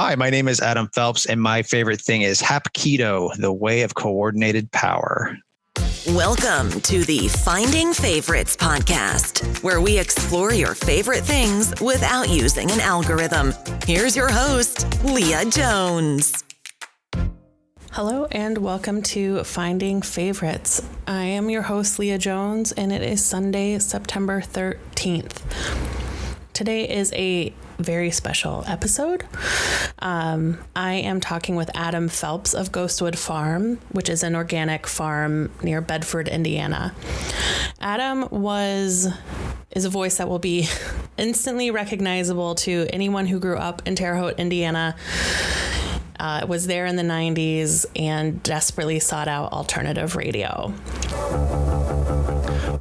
Hi, my name is Adam Phelps, and my favorite thing is Hapkido, the way of coordinated power. Welcome to the Finding Favorites podcast, where we explore your favorite things without using an algorithm. Here's your host, Leah Jones. Hello and welcome to Finding Favorites. I am your host, Leah Jones, and it is Sunday, September 13th. Today is a very special episode. I am talking with Adam Phelps of Ghostwood Farm, which is an organic farm near Bedford, Indiana. Adam is a voice that will be instantly recognizable to anyone who grew up in Terre Haute, Indiana, was there in the 90s, and desperately sought out alternative radio.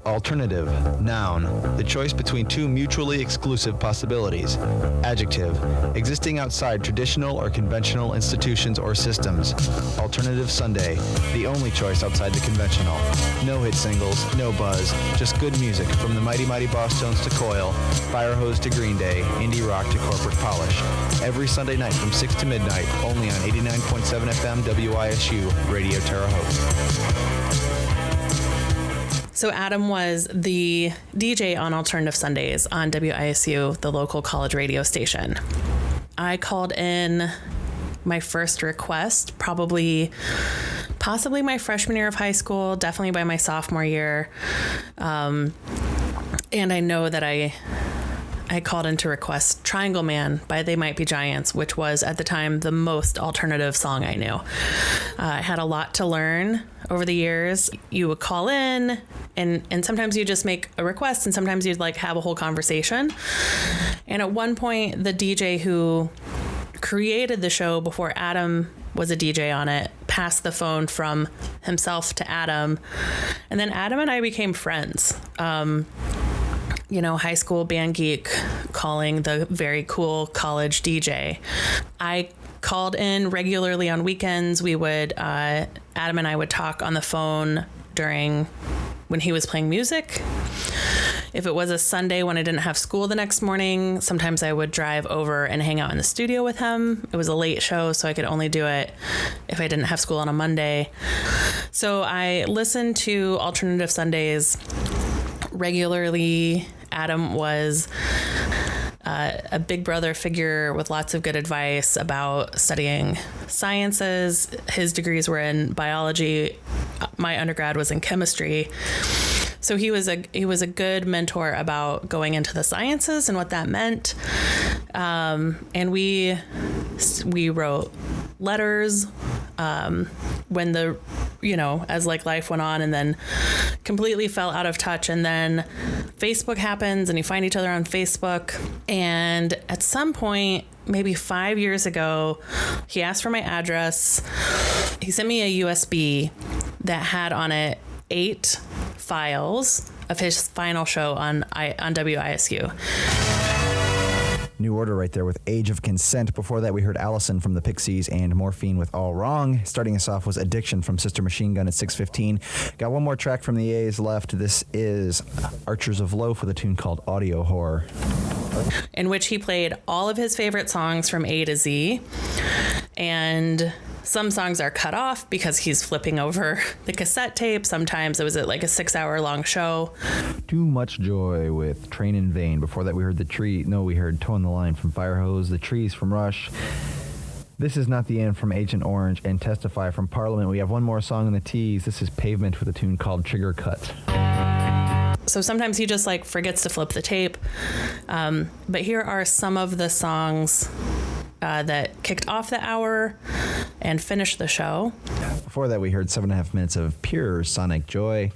Alternative, noun, the choice between two mutually exclusive possibilities. Adjective, existing outside traditional or conventional institutions or systems. Alternative Sunday, the only choice outside the conventional. No hit singles, no buzz, just good music from the Mighty Mighty Bosstones to Coil, Firehose to Green Day, indie rock to corporate polish. Every Sunday night from 6 to midnight, only on 89.7 FM WISU, Radio Terre Haute. So Adam was the DJ on Alternative Sundays on WISU, the local college radio station. I called in my first request, possibly my freshman year of high school, definitely by my sophomore year. And I know that I called in to request Triangle Man by They Might Be Giants, which was at the time the most alternative song I knew. I had a lot to learn over the years. You would call in and sometimes you just make a request and sometimes you'd have a whole conversation. And at one point, the DJ who created the show before Adam was a DJ on it passed the phone from himself to Adam. And then Adam and I became friends. High school band geek calling the very cool college DJ. I called in regularly on weekends. Adam and I would talk on the phone when he was playing music. If it was a Sunday when I didn't have school the next morning, sometimes I would drive over and hang out in the studio with him. It was a late show, so I could only do it if I didn't have school on a Monday. So I listened to Alternative Sundays regularly. Adam was a big brother figure with lots of good advice about studying sciences. His degrees were in biology. My undergrad was in chemistry. So he was a good mentor about going into the sciences and what that meant. And we wrote letters when as life went on, and then completely fell out of touch. And then Facebook happens and you find each other on Facebook. And at some point, maybe 5 years ago, he asked for my address. He sent me a USB that had on it 8 files of his final show on WISU. New Order right there with Age of Consent. Before that, we heard Allison from the Pixies and Morphine with All Wrong. Starting us off was Addiction from Sister Machine Gun at 6:15. Got one more track from the A's left. This is Archers of Loaf with a tune called Audio Horror, in which he played all of his favorite songs from A to Z. And some songs are cut off because he's flipping over the cassette tape. Sometimes it was a 6-hour-long show. Too Much Joy with Train in Vain. Before that, we heard we heard Toe in the Line from Firehose, The Trees from Rush. This Is Not the End from Agent Orange, and Testify from Parliament. We have one more song in the tease. This is Pavement with a tune called Trigger Cut. So sometimes he just forgets to flip the tape. But here are some of the songs that kicked off the hour and finished the show. Before that, we heard 7.5 minutes of pure Sonic Joy.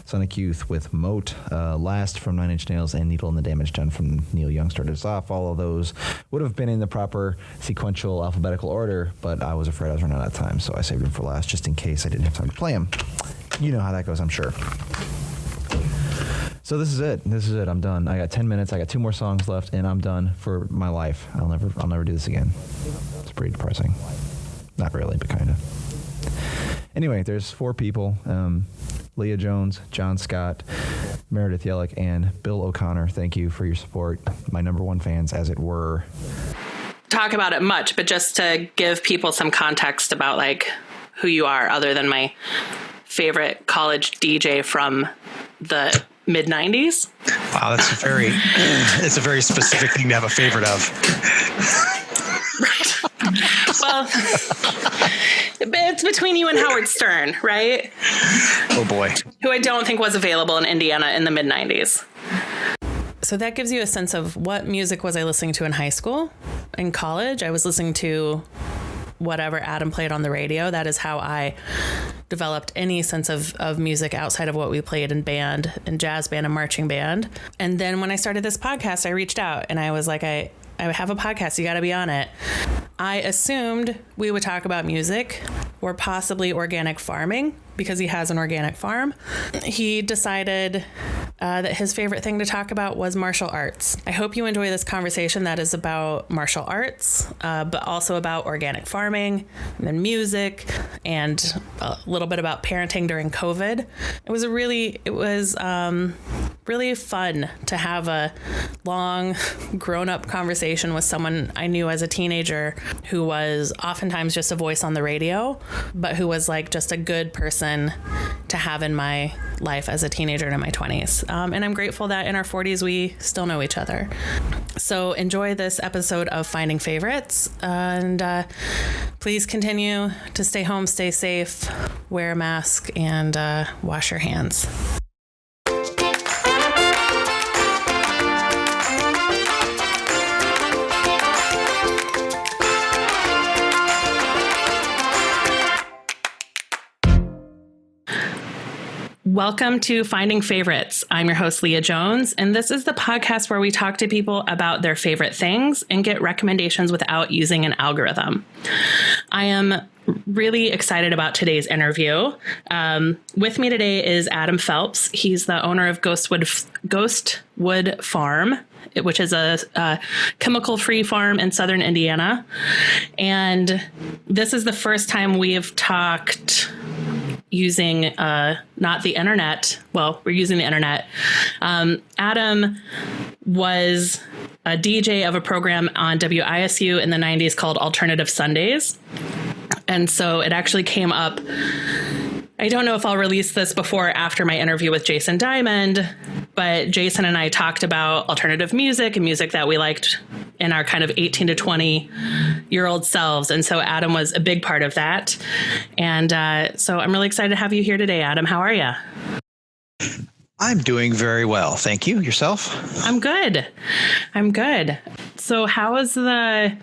Sonic Youth with Moat. Last from 9 Inch Nails and Needle and the Damage Done from Neil Young started us off. All of those would have been in the proper sequential alphabetical order, but I was afraid I was running out of time, so I saved them for last just in case I didn't have time to play them. You know how that goes, I'm sure. So this is it. I'm done. I got 10 minutes. I got 2 more songs left, and I'm done for my life. I'll never do this again. It's pretty depressing. Not really, but kind of. Anyway, there's 4 people. Leah Jones, John Scott, Meredith Yellick, and Bill O'Connor. Thank you for your support. My number 1 fans, as it were. talk about it much, but just to give people some context about like who you are, other than my favorite college DJ from the mid 90s. Wow, it's a very specific thing to have a favorite of. Right. Well, it's between you and Howard Stern, right? Oh boy. Who I don't think was available in Indiana in the mid 90s. So that gives you a sense of what music was I listening to in high school. In college, I was listening to whatever Adam played on the radio. That is how I developed any sense of music outside of what we played in band, in jazz band and marching band. And then when I started this podcast, I reached out and I was like, I have a podcast. You got to be on it. I assumed we would talk about music or possibly organic farming because he has an organic farm. He decided that his favorite thing to talk about was martial arts. I hope you enjoy this conversation that is about martial arts, but also about organic farming and then music and a little bit about parenting during COVID. It was really fun to have a long grown-up conversation with someone I knew as a teenager who was oftentimes just a voice on the radio, but who was like just a good person to have in my life as a teenager and in my 20s. And I'm grateful that in our 40s, we still know each other. So enjoy this episode of Finding Favorites, and please continue to stay home, stay safe, wear a mask, and wash your hands. Welcome to Finding Favorites. I'm your host, Leah Jones, and this is the podcast where we talk to people about their favorite things and get recommendations without using an algorithm. I am really excited about today's interview. With me today is Adam Phelps. He's the owner of Ghostwood Farm, which is a chemical-free farm in southern Indiana. And this is the first time we have talked using not the internet. Well, we're using the internet. Adam was a DJ of a program on WISU in the 90s called Alternative Sundays. And so it actually came up. I don't know if I'll release this before or after my interview with Jason Diamond, but Jason and I talked about alternative music and music that we liked in our kind of 18 to 20-year-old selves. And so Adam was a big part of that. And so I'm really excited to have you here today, Adam. How are you? I'm doing very well. Thank you. Yourself? I'm good. So how has the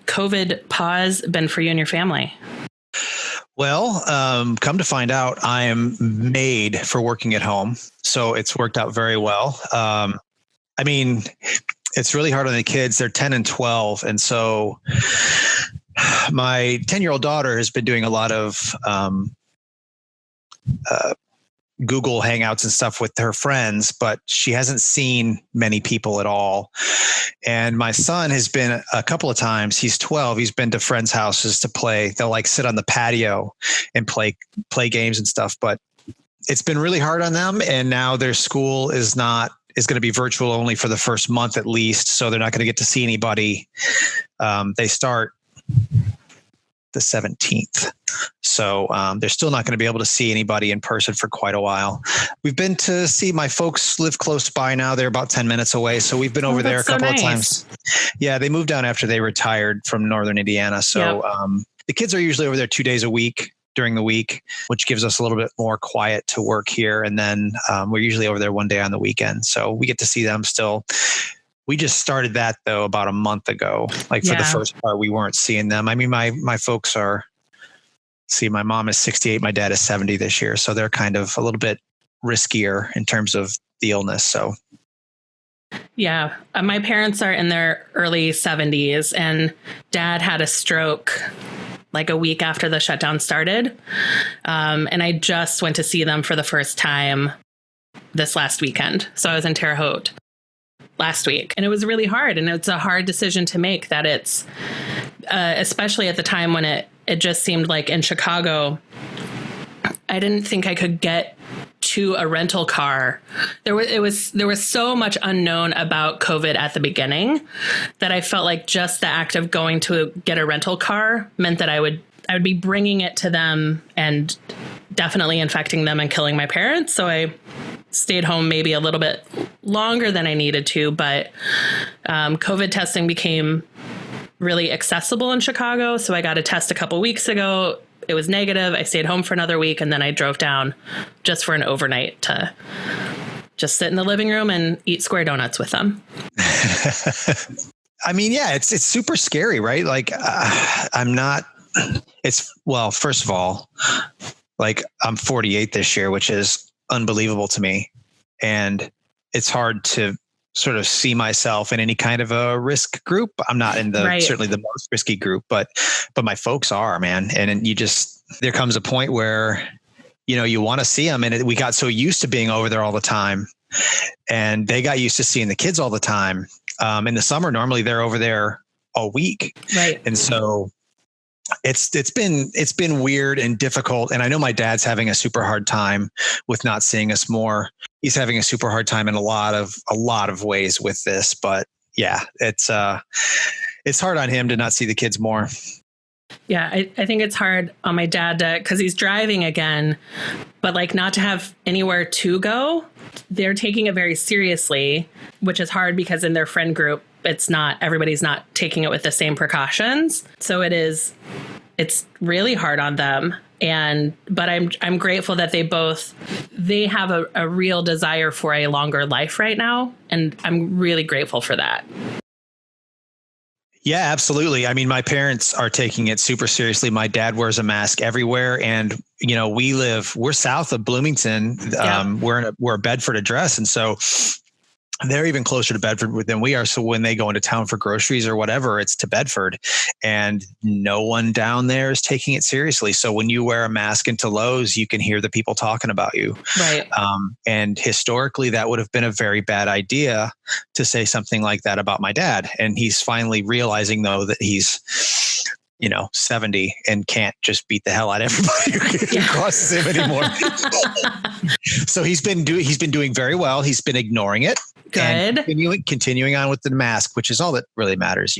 COVID pause been for you and your family? Well, come to find out, I am made for working at home. So it's worked out very well. I mean, it's really hard on the kids. They're 10 and 12. And so my 10-year-old daughter has been doing a lot of Google Hangouts and stuff with her friends, but she hasn't seen many people at all. And my son has been a couple of times. He's 12. He's been to friends' houses to play. They'll like sit on the patio and play games and stuff. But it's been really hard on them. And now their school is going to be virtual only for the first month at least. So they're not going to get to see anybody. They start the 17th. So they're still not going to be able to see anybody in person for quite a while. We've been to see my folks live close by now. They're about 10 minutes away. So we've been over there a couple of times. Yeah, they moved down after they retired from northern Indiana. So the kids are usually over there 2 days a week during the week, which gives us a little bit more quiet to work here. And then we're usually over there one day on the weekend. So we get to see them still. We just started that though about a month ago. For the first part, we weren't seeing them. I mean, my folks my mom is 68, my dad is 70 this year. So they're kind of a little bit riskier in terms of the illness. So. Yeah. My parents are in their early 70s and dad had a stroke like a week after the shutdown started. And I just went to see them for the first time this last weekend. So I was in Terre Haute last week, and it was really hard. And it's a hard decision to make that it's, especially at the time when it just seemed like in Chicago, I didn't think I could get to a rental car. There was so much unknown about COVID at the beginning that I felt like just the act of going to get a rental car meant that I would be bringing it to them and definitely infecting them and killing my parents. So I stayed home maybe a little bit longer than I needed to, but COVID testing became really accessible in Chicago. So I got a test a couple weeks ago. It was negative. I stayed home for another week, and then I drove down just for an overnight to just sit in the living room and eat square donuts with them. I mean, yeah, it's super scary, right? Like first of all, like I'm 48 this year, which is unbelievable to me. And it's hard to sort of see myself in any kind of a risk group. I'm not in certainly the most risky group, but my folks are, man. And there comes a point where, you want to see them. And we got so used to being over there all the time, and they got used to seeing the kids all the time. In the summer, normally they're over there all week. Right. And so it's been weird and difficult. And I know my dad's having a super hard time with not seeing us more. He's having a super hard time in a lot of ways with this, but yeah, it's hard on him to not see the kids more. Yeah, I think it's hard on my dad because he's driving again, but like not to have anywhere to go. They're taking it very seriously, which is hard because in their friend group, everybody's not taking it with the same precautions. So it's really hard on them. But I'm grateful that they have a real desire for a longer life right now. And I'm really grateful for that. Yeah, absolutely. I mean, my parents are taking it super seriously. My dad wears a mask everywhere. And, we're south of Bloomington. We're a Bedford address. And so they're even closer to Bedford than we are. So when they go into town for groceries or whatever, it's to Bedford, and no one down there is taking it seriously. So when you wear a mask into Lowe's, you can hear the people talking about you. Right. And historically, that would have been a very bad idea to say something like that about my dad. And he's finally realizing, though, that he's 70 and can't just beat the hell out of everybody who crosses him anymore. So he's been doing very well. He's been ignoring it. Good. And continuing on with the mask, which is all that really matters,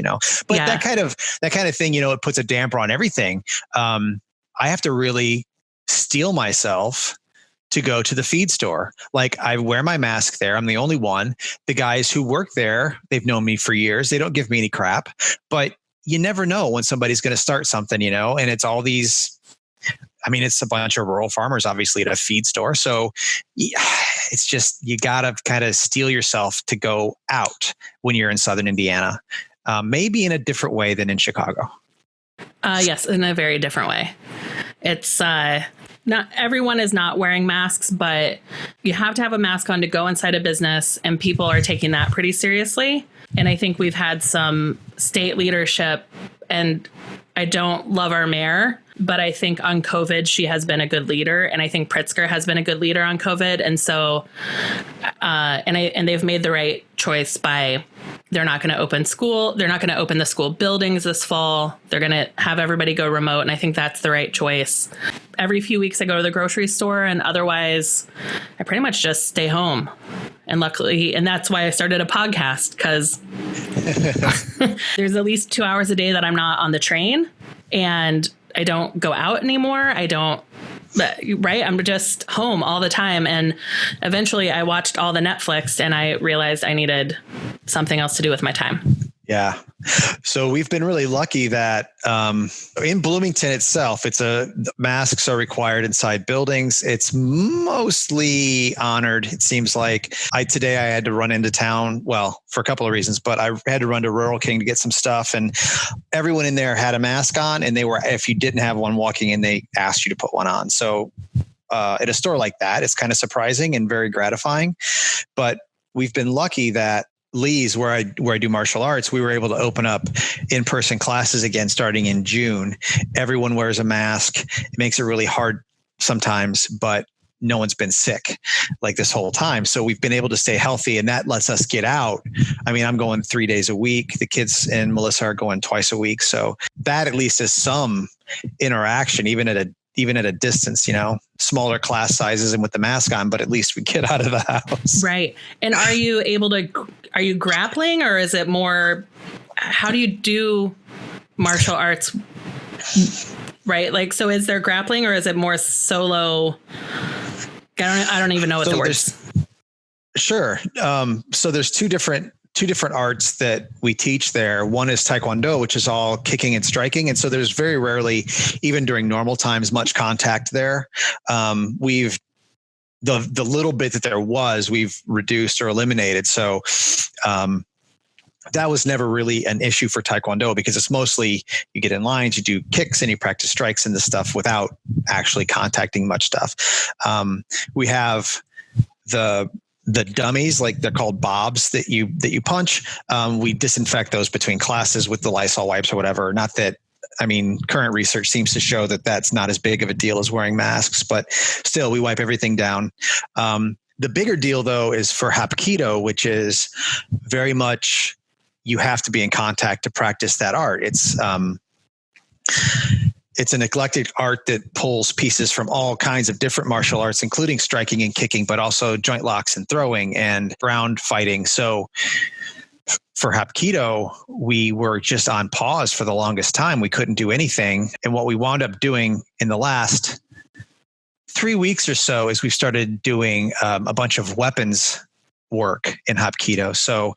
But that kind of thing, it puts a damper on everything. I have to really steel myself to go to the feed store. Like, I wear my mask there. I'm the only one. The guys who work there, they've known me for years. They don't give me any crap, but you never know when somebody's going to start something, and it's all these, it's a bunch of rural farmers, obviously, at a feed store. So it's just, you got to kind of steel yourself to go out when you're in Southern Indiana, maybe in a different way than in Chicago. Yes, in a very different way. It's not everyone is not wearing masks, but you have to have a mask on to go inside a business, and people are taking that pretty seriously. And I think we've had some state leadership, and I don't love our mayor, but I think on COVID, she has been a good leader. And I think Pritzker has been a good leader on COVID. And so, and they've made the right choice by, they're not going to open school. They're not going to open the school buildings this fall. They're going to have everybody go remote. And I think that's the right choice. Every few weeks I go to the grocery store, and otherwise I pretty much just stay home. And luckily, and that's why I started a podcast, because there's at least 2 hours a day that I'm not on the train, and I don't go out anymore. I'm just home all the time. And eventually I watched all the Netflix, and I realized I needed something else to do with my time. Yeah. So we've been really lucky that in Bloomington itself, masks are required inside buildings. It's mostly honored. It seems like today I had to run into town, well, for a couple of reasons, but I had to run to Rural King to get some stuff, and everyone in there had a mask on, and if you didn't have one walking in, they asked you to put one on. So at a store like that, it's kind of surprising and very gratifying, but we've been lucky that Lee's, where I do martial arts, we were able to open up in-person classes again starting in June. Everyone wears a mask. It makes it really hard sometimes, but no one's been sick like this whole time. So we've been able to stay healthy, and that lets us get out. I'm going 3 days a week. The kids and Melissa are going twice a week. So that at least is some interaction, even at a even at a distance, smaller class sizes and with the mask on, but at least we get out of the house. Right. And are you grappling, or is it more, how do you do martial arts? Right. Like, so is there grappling, or is it more solo? I don't even know what the words. Sure. So there's two different arts that we teach there. One is Taekwondo, which is all kicking and striking. And so there's very rarely, even during normal times, much contact there. The little bit that there was, we've reduced or eliminated. So that was never really an issue for Taekwondo, because it's mostly you get in lines, you do kicks, and you practice strikes and this stuff without actually contacting much stuff. We have the dummies, like they're called bobs that you punch. We disinfect those between classes with the Lysol wipes or whatever. Not that, current research seems to show that that's not as big of a deal as wearing masks, but still we wipe everything down. The bigger deal though is for Hapkido, which is very much, you have to be in contact to practice that art. It's an eclectic art that pulls pieces from all kinds of different martial arts, including striking and kicking, but also joint locks and throwing and ground fighting. So for Hapkido, we were just on pause for the longest time. We couldn't do anything. And what we wound up doing in the last 3 weeks or so is we started doing a bunch of weapons work in Hapkido. So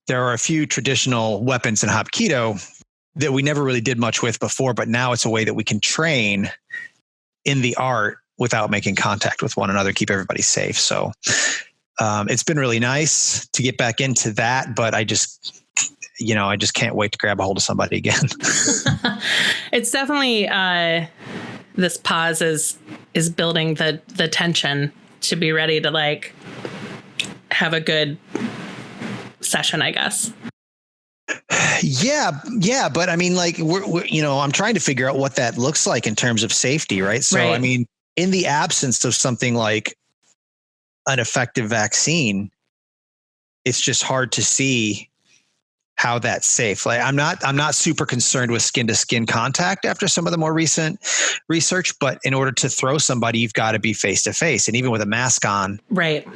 there are a few traditional weapons in Hapkido that we never really did much with before, but now it's a way that we can train in the art without making contact with one another, keep everybody safe. So it's been really nice to get back into that, but I just can't wait to grab a hold of somebody again. It's definitely, this pause is building the tension to be ready to have a good session, I guess. Yeah. But I'm trying to figure out what that looks like in terms of safety, right? So, right. In the absence of something like an effective vaccine, it's just hard to see how that's safe. I'm not super concerned with skin to skin contact after some of the more recent research, but in order to throw somebody, you've got to be face to face. And even with a mask on, right,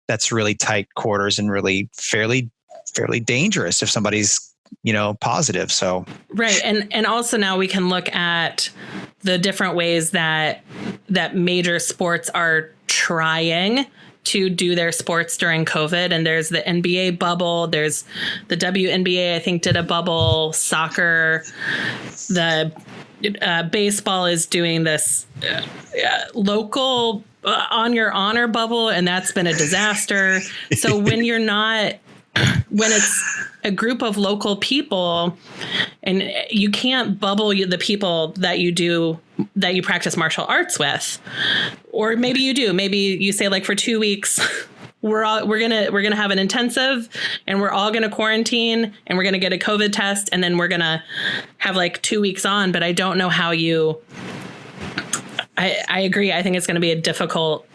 that's really tight quarters and really fairly dangerous if somebody's positive. So right. And also now we can look at the different ways that major sports are trying to do their sports during COVID. And there's the NBA bubble. There's the WNBA, I think, did a bubble. Soccer, the baseball is doing this local on your honor bubble. And that's been a disaster. So when it's a group of local people, and you can't bubble the people that you practice martial arts with, or maybe you do. Maybe you say for 2 weeks, we're gonna have an intensive, and we're all gonna quarantine, and we're gonna get a COVID test, and then we're gonna have 2 weeks on. But I don't know how you. I agree. I think it's going to be difficult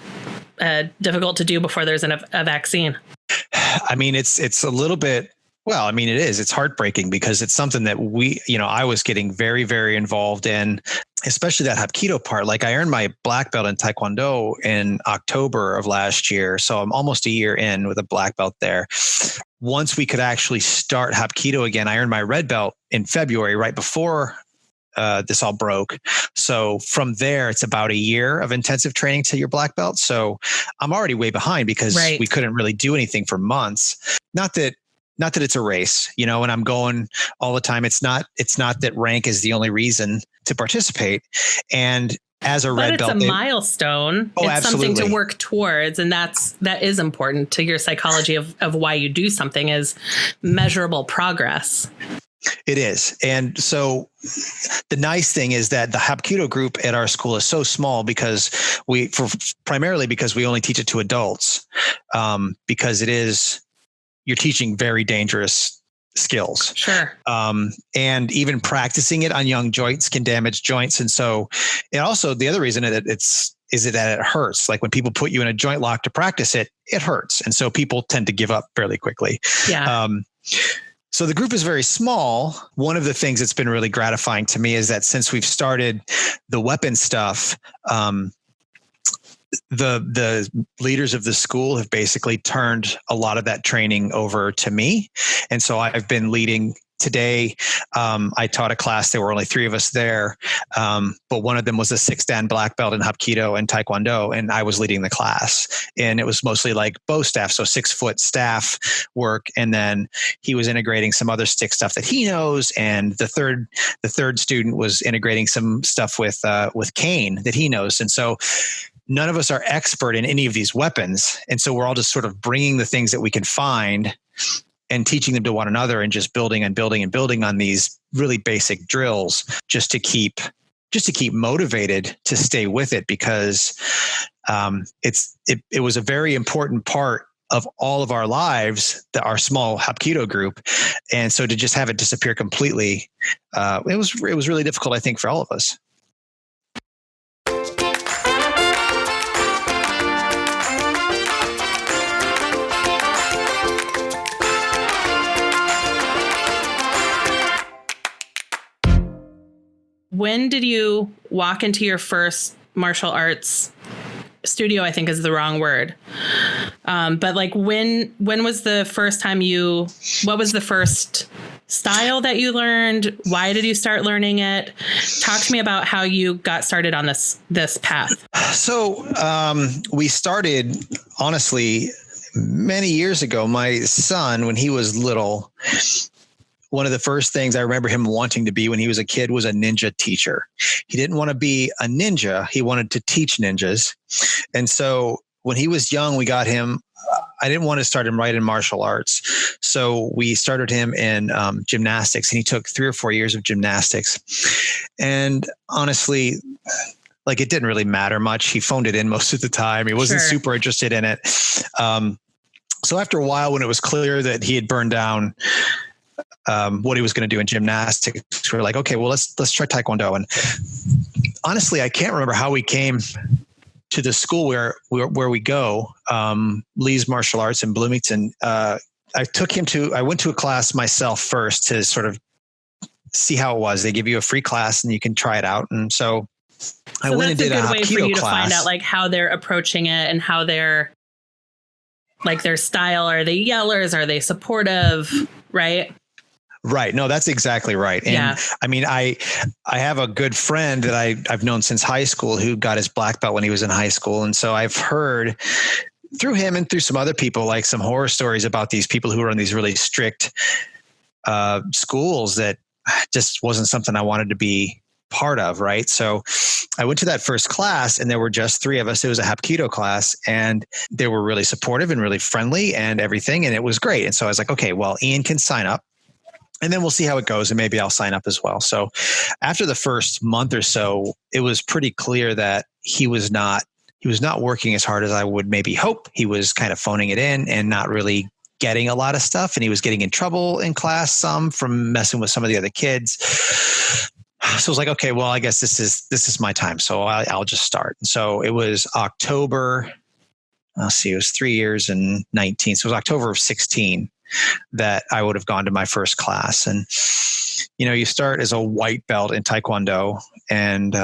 to do before there's a vaccine. It's a little bit, it is. It's heartbreaking because it's something that I was getting very, very involved in, especially that Hapkido part. I earned my black belt in Taekwondo in October of last year. So I'm almost a year in with a black belt there. Once we could actually start Hapkido again, I earned my red belt in February, right before this all broke. So from there, it's about a year of intensive training to your black belt. So I'm already way behind because we couldn't really do anything for months. Not that it's a race, and I'm going all the time. It's not that rank is the only reason to participate. And as a red belt, it's a milestone. Oh, it's absolutely. Something to work towards. And that is important to your psychology of why you do something, is measurable progress. It is. And so the nice thing is that the Hapkido group at our school is so small because primarily because we only teach it to adults, because you're teaching very dangerous skills. Sure. And even practicing it on young joints can damage joints. And so, and also the other reason that that it hurts. When people put you in a joint lock to practice it, it hurts. And so people tend to give up fairly quickly. Yeah. So the group is very small. One of the things that's been really gratifying to me is that since we've started the weapon stuff, the leaders of the school have basically turned a lot of that training over to me. And so I've been leading. Today, I taught a class. There were only 3 of us there, but one of them was a 6th Dan black belt in Hapkido and Taekwondo, and I was leading the class. And it was mostly like bow staff, so 6-foot staff work, and then he was integrating some other stick stuff that he knows. And the third student was integrating some stuff with cane that he knows. And so none of us are expert in any of these weapons, and so we're all just sort of bringing the things that we can find and teaching them to one another, and just building and building and building on these really basic drills just to keep motivated to stay with it, because it was a very important part of all of our lives, our small Hapkido group. And so to just have it disappear completely, it was really difficult, I think, for all of us. When did you walk into your first martial arts studio? I think is the wrong word. But like when was the first time what was the first style that you learned? Why did you start learning it? Talk to me about how you got started on this path. So we started, honestly, many years ago. My son, when he was little, one of the first things I remember him wanting to be when he was a kid was a ninja teacher. He didn't want to be a ninja. He wanted to teach ninjas. And so when he was young, we got him. I didn't want to start him right in martial arts. So we started him in gymnastics, and he took 3 or 4 years of gymnastics. And honestly, like, it didn't really matter much. He phoned it in most of the time. He wasn't super interested in it. So after a while, when it was clear that he had burned down what he was going to do in gymnastics, we were like, okay, well, let's try Taekwondo. And honestly, I can't remember how we came to the school where we go, Lee's Martial Arts in Bloomington. I went to a class myself first to sort of see how it was. They give you a free class and you can try it out. And so I went and did a Hapkido class. That's a good way for you to find out like how they're approaching it and how they're like their style. Are they yellers? Are they supportive? Right. Right. No, that's exactly right. And yeah. I mean, I have a good friend that I've known since high school who got his black belt when he was in high school. And so I've heard through him and through some other people, like some horror stories about these people who are in these really strict schools that just wasn't something I wanted to be part of. Right. So I went to that first class and there were just 3 of us. It was a Hapkido class and they were really supportive and really friendly and everything. And it was great. And so I was like, okay, well, Ian can sign up. And then we'll see how it goes, and maybe I'll sign up as well. So after the first month or so, it was pretty clear that he was not working as hard as I would maybe hope. He was kind of phoning it in and not really getting a lot of stuff. And he was getting in trouble in class, some from messing with some of the other kids. So I was like, okay, well, I guess this is my time. So I'll just start. And so it was October. Let's see, it was 3 years and 19. So it was October of 16. That I would have gone to my first class. And, you know, you start as a white belt in Taekwondo and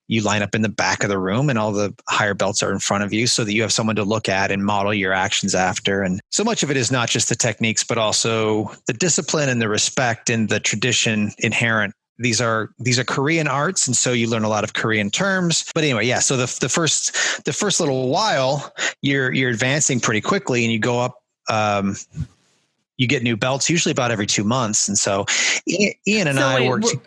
you line up in the back of the room and all the higher belts are in front of you so that you have someone to look at and model your actions after. And so much of it is not just the techniques, but also the discipline and the respect and the tradition inherent. These are Korean arts. And so you learn a lot of Korean terms. But anyway, yeah. So the first little while you're advancing pretty quickly and you go up, you get new belts usually about every 2 months. And so Ian and I worked.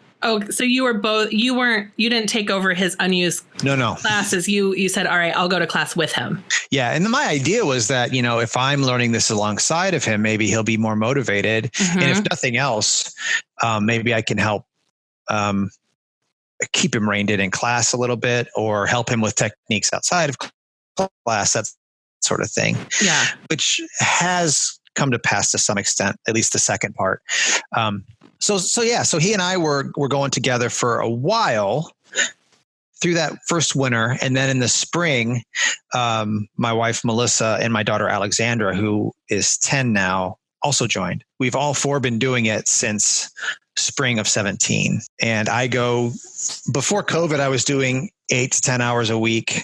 So you were both, you didn't take over his unused classes. You said, all right, I'll go to class with him. Yeah. And my idea was that, you know, if I'm learning this alongside of him, maybe he'll be more motivated. Mm-hmm. And if nothing else, maybe I can help keep him reined in class a little bit or help him with techniques outside of class, that sort of thing. Yeah. Which has come to pass to some extent, at least the second part. So he and I were going together for a while through that first winter. And then in the spring, my wife, Melissa, and my daughter, Alexandra, who is 10 now, also joined. We've all four been doing it since spring of 17. And before COVID, I was doing 8 to 10 hours a week,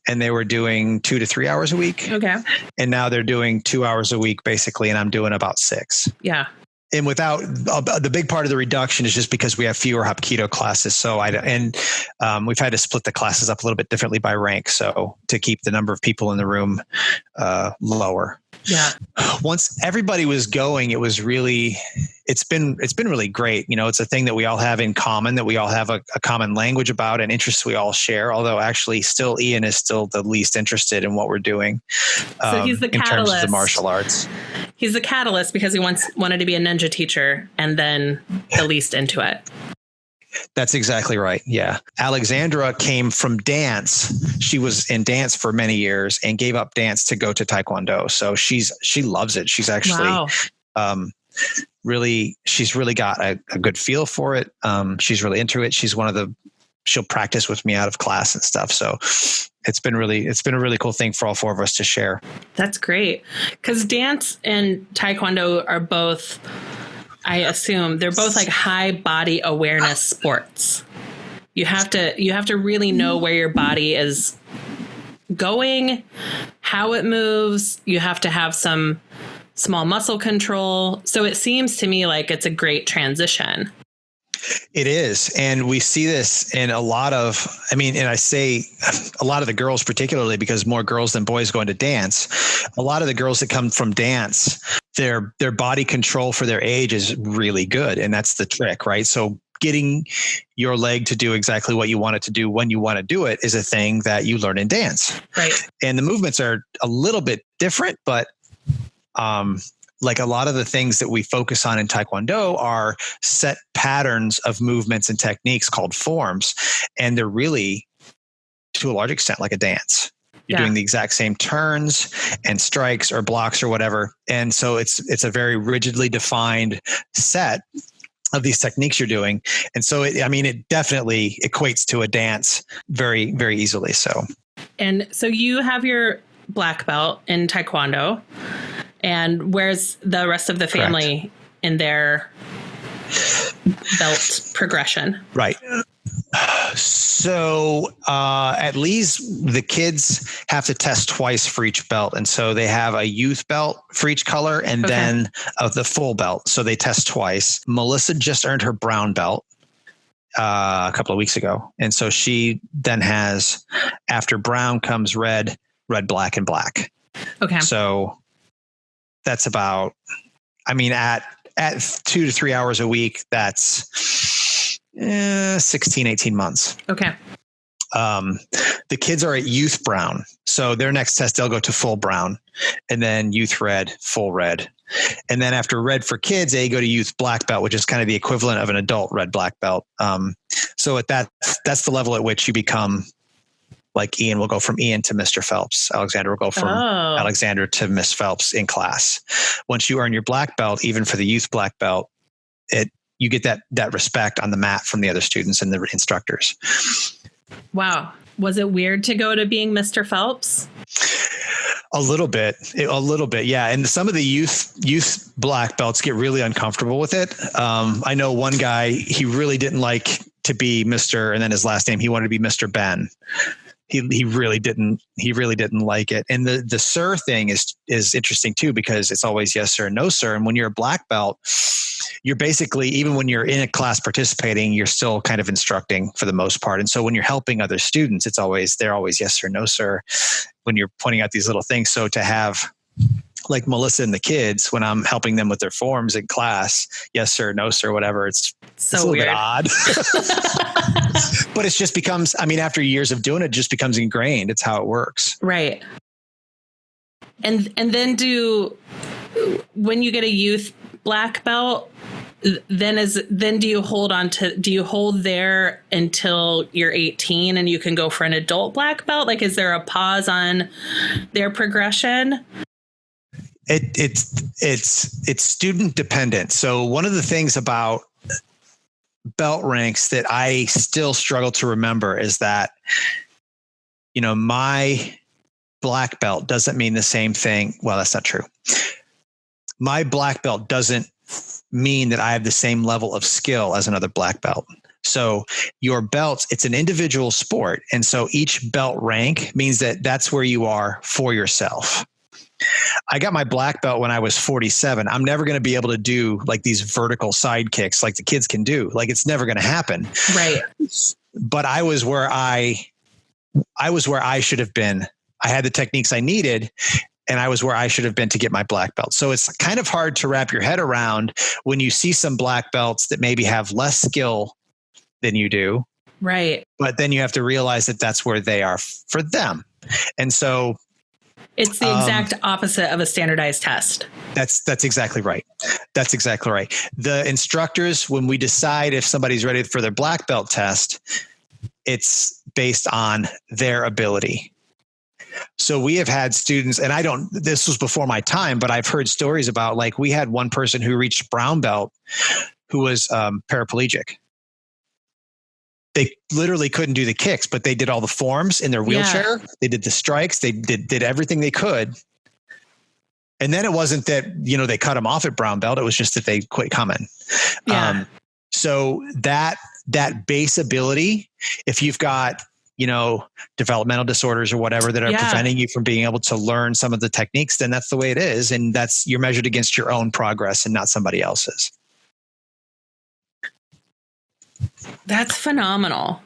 and they were doing 2 to 3 hours a week. Okay. And now they're doing 2 hours a week basically. And I'm doing about 6. Yeah. And without the big part of the reduction is just because we have fewer Hapkido classes. So we've had to split the classes up a little bit differently by rank. So to keep the number of people in the room lower. Yeah. Once everybody was going, it's been really great. It's a thing that we all have in common, that we all have a common language about and interests we all share. Although actually still Ian is still the least interested in what we're doing. So he's the catalyst. In terms of the martial arts. He's the catalyst because he wanted to be a ninja teacher and then the least into it. That's exactly right. Yeah. Alexandra came from dance. She was in dance for many years and gave up dance to go to Taekwondo. So she loves it. She's actually she's really got a good feel for it. She's really into it. She'll practice with me out of class and stuff. So it's been a really cool thing for all four of us to share. That's great. 'Cause dance and Taekwondo are both, I assume they're both like high body awareness sports. You have to really know where your body is going, how it moves. You have to have some small muscle control. So it seems to me like it's a great transition. It is. And we see this in and I say a lot of the girls, particularly because more girls than boys go into dance, a lot of the girls that come from dance, their body control for their age is really good. And that's the trick, right? So getting your leg to do exactly what you want it to do when you want to do it is a thing that you learn in dance. Right. And the movements are a little bit different, but like a lot of the things that we focus on in Taekwondo are set patterns of movements and techniques called forms. And they're really, to a large extent, like a dance. You're doing the exact same turns and strikes or blocks or whatever. And so it's a very rigidly defined set of these techniques you're doing. And so it definitely equates to a dance very, very easily. So. And so you have your black belt in Taekwondo. And where's the rest of the family Correct. In their belt progression? Right. So at least the kids have to test twice for each belt. And so they have a youth belt for each color and then the full belt. So they test twice. Melissa just earned her brown belt a couple of weeks ago. And so she then has, after brown comes red, black, and black. Okay. So that's about, at 2 to 3 hours a week, that's 16, 18 months. Okay. The kids are at youth brown. So their next test, they'll go to full brown and then youth red, full red. And then after red for kids, they go to youth black belt, which is kind of the equivalent of an adult red black belt. So at that's the level at which you become, like Ian will go from Ian to Mr. Phelps. Alexander will go from Alexander to Miss Phelps in class. Once you earn your black belt, even for the youth black belt, you get that respect on the mat from the other students and the instructors. Wow. Was it weird to go to being Mr. Phelps? A little bit. Yeah. And some of the youth black belts get really uncomfortable with it. I know one guy, he really didn't like to be Mr. and then his last name, he wanted to be Mr. Ben. He really didn't like it. And the sir thing is interesting too, because it's always yes, sir, no, sir. And when you're a black belt, you're basically, even when you're in a class participating, you're still kind of instructing for the most part. And so when you're helping other students, they're always yes, sir, no, sir, when you're pointing out these little things. So to have like Melissa and the kids, when I'm helping them with their forms in class, yes, sir, no, sir, whatever, it's a little bit odd. But it just becomes, after years of doing it, just becomes ingrained. It's how it works. Right. And then when you get a youth black belt, then do you hold there until you're 18 and you can go for an adult black belt? Like, is there a pause on their progression? It's student dependent. So one of the things about belt ranks that I still struggle to remember is that, my black belt doesn't mean the same thing. Well, that's not true. my black belt doesn't mean that I have the same level of skill as another black belt. So your belts, it's an individual sport. And so each belt rank means that that's where you are for yourself. I got my black belt when I was 47. I'm never going to be able to do like these vertical side kicks like the kids can do. Like it's never going to happen. Right. But I was where I should have been. I had the techniques I needed, and I was where I should have been to get my black belt. So it's kind of hard to wrap your head around when you see some black belts that maybe have less skill than you do. Right. But then you have to realize that that's where they are for them. And so it's the exact opposite of a standardized test. That's exactly right. That's exactly right. The instructors, when we decide if somebody's ready for their black belt test, it's based on their ability. So we have had students, and this was before my time, but I've heard stories about, like, we had one person who reached brown belt who was paraplegic. They literally couldn't do the kicks, but they did all the forms in their wheelchair. Yeah. They did the strikes. They did everything they could. And then it wasn't that, they cut them off at brown belt. It was just that they quit coming. Yeah. So that base ability, if you've got, developmental disorders or whatever that are preventing you from being able to learn some of the techniques, then that's the way it is. And you're measured against your own progress and not somebody else's. That's phenomenal.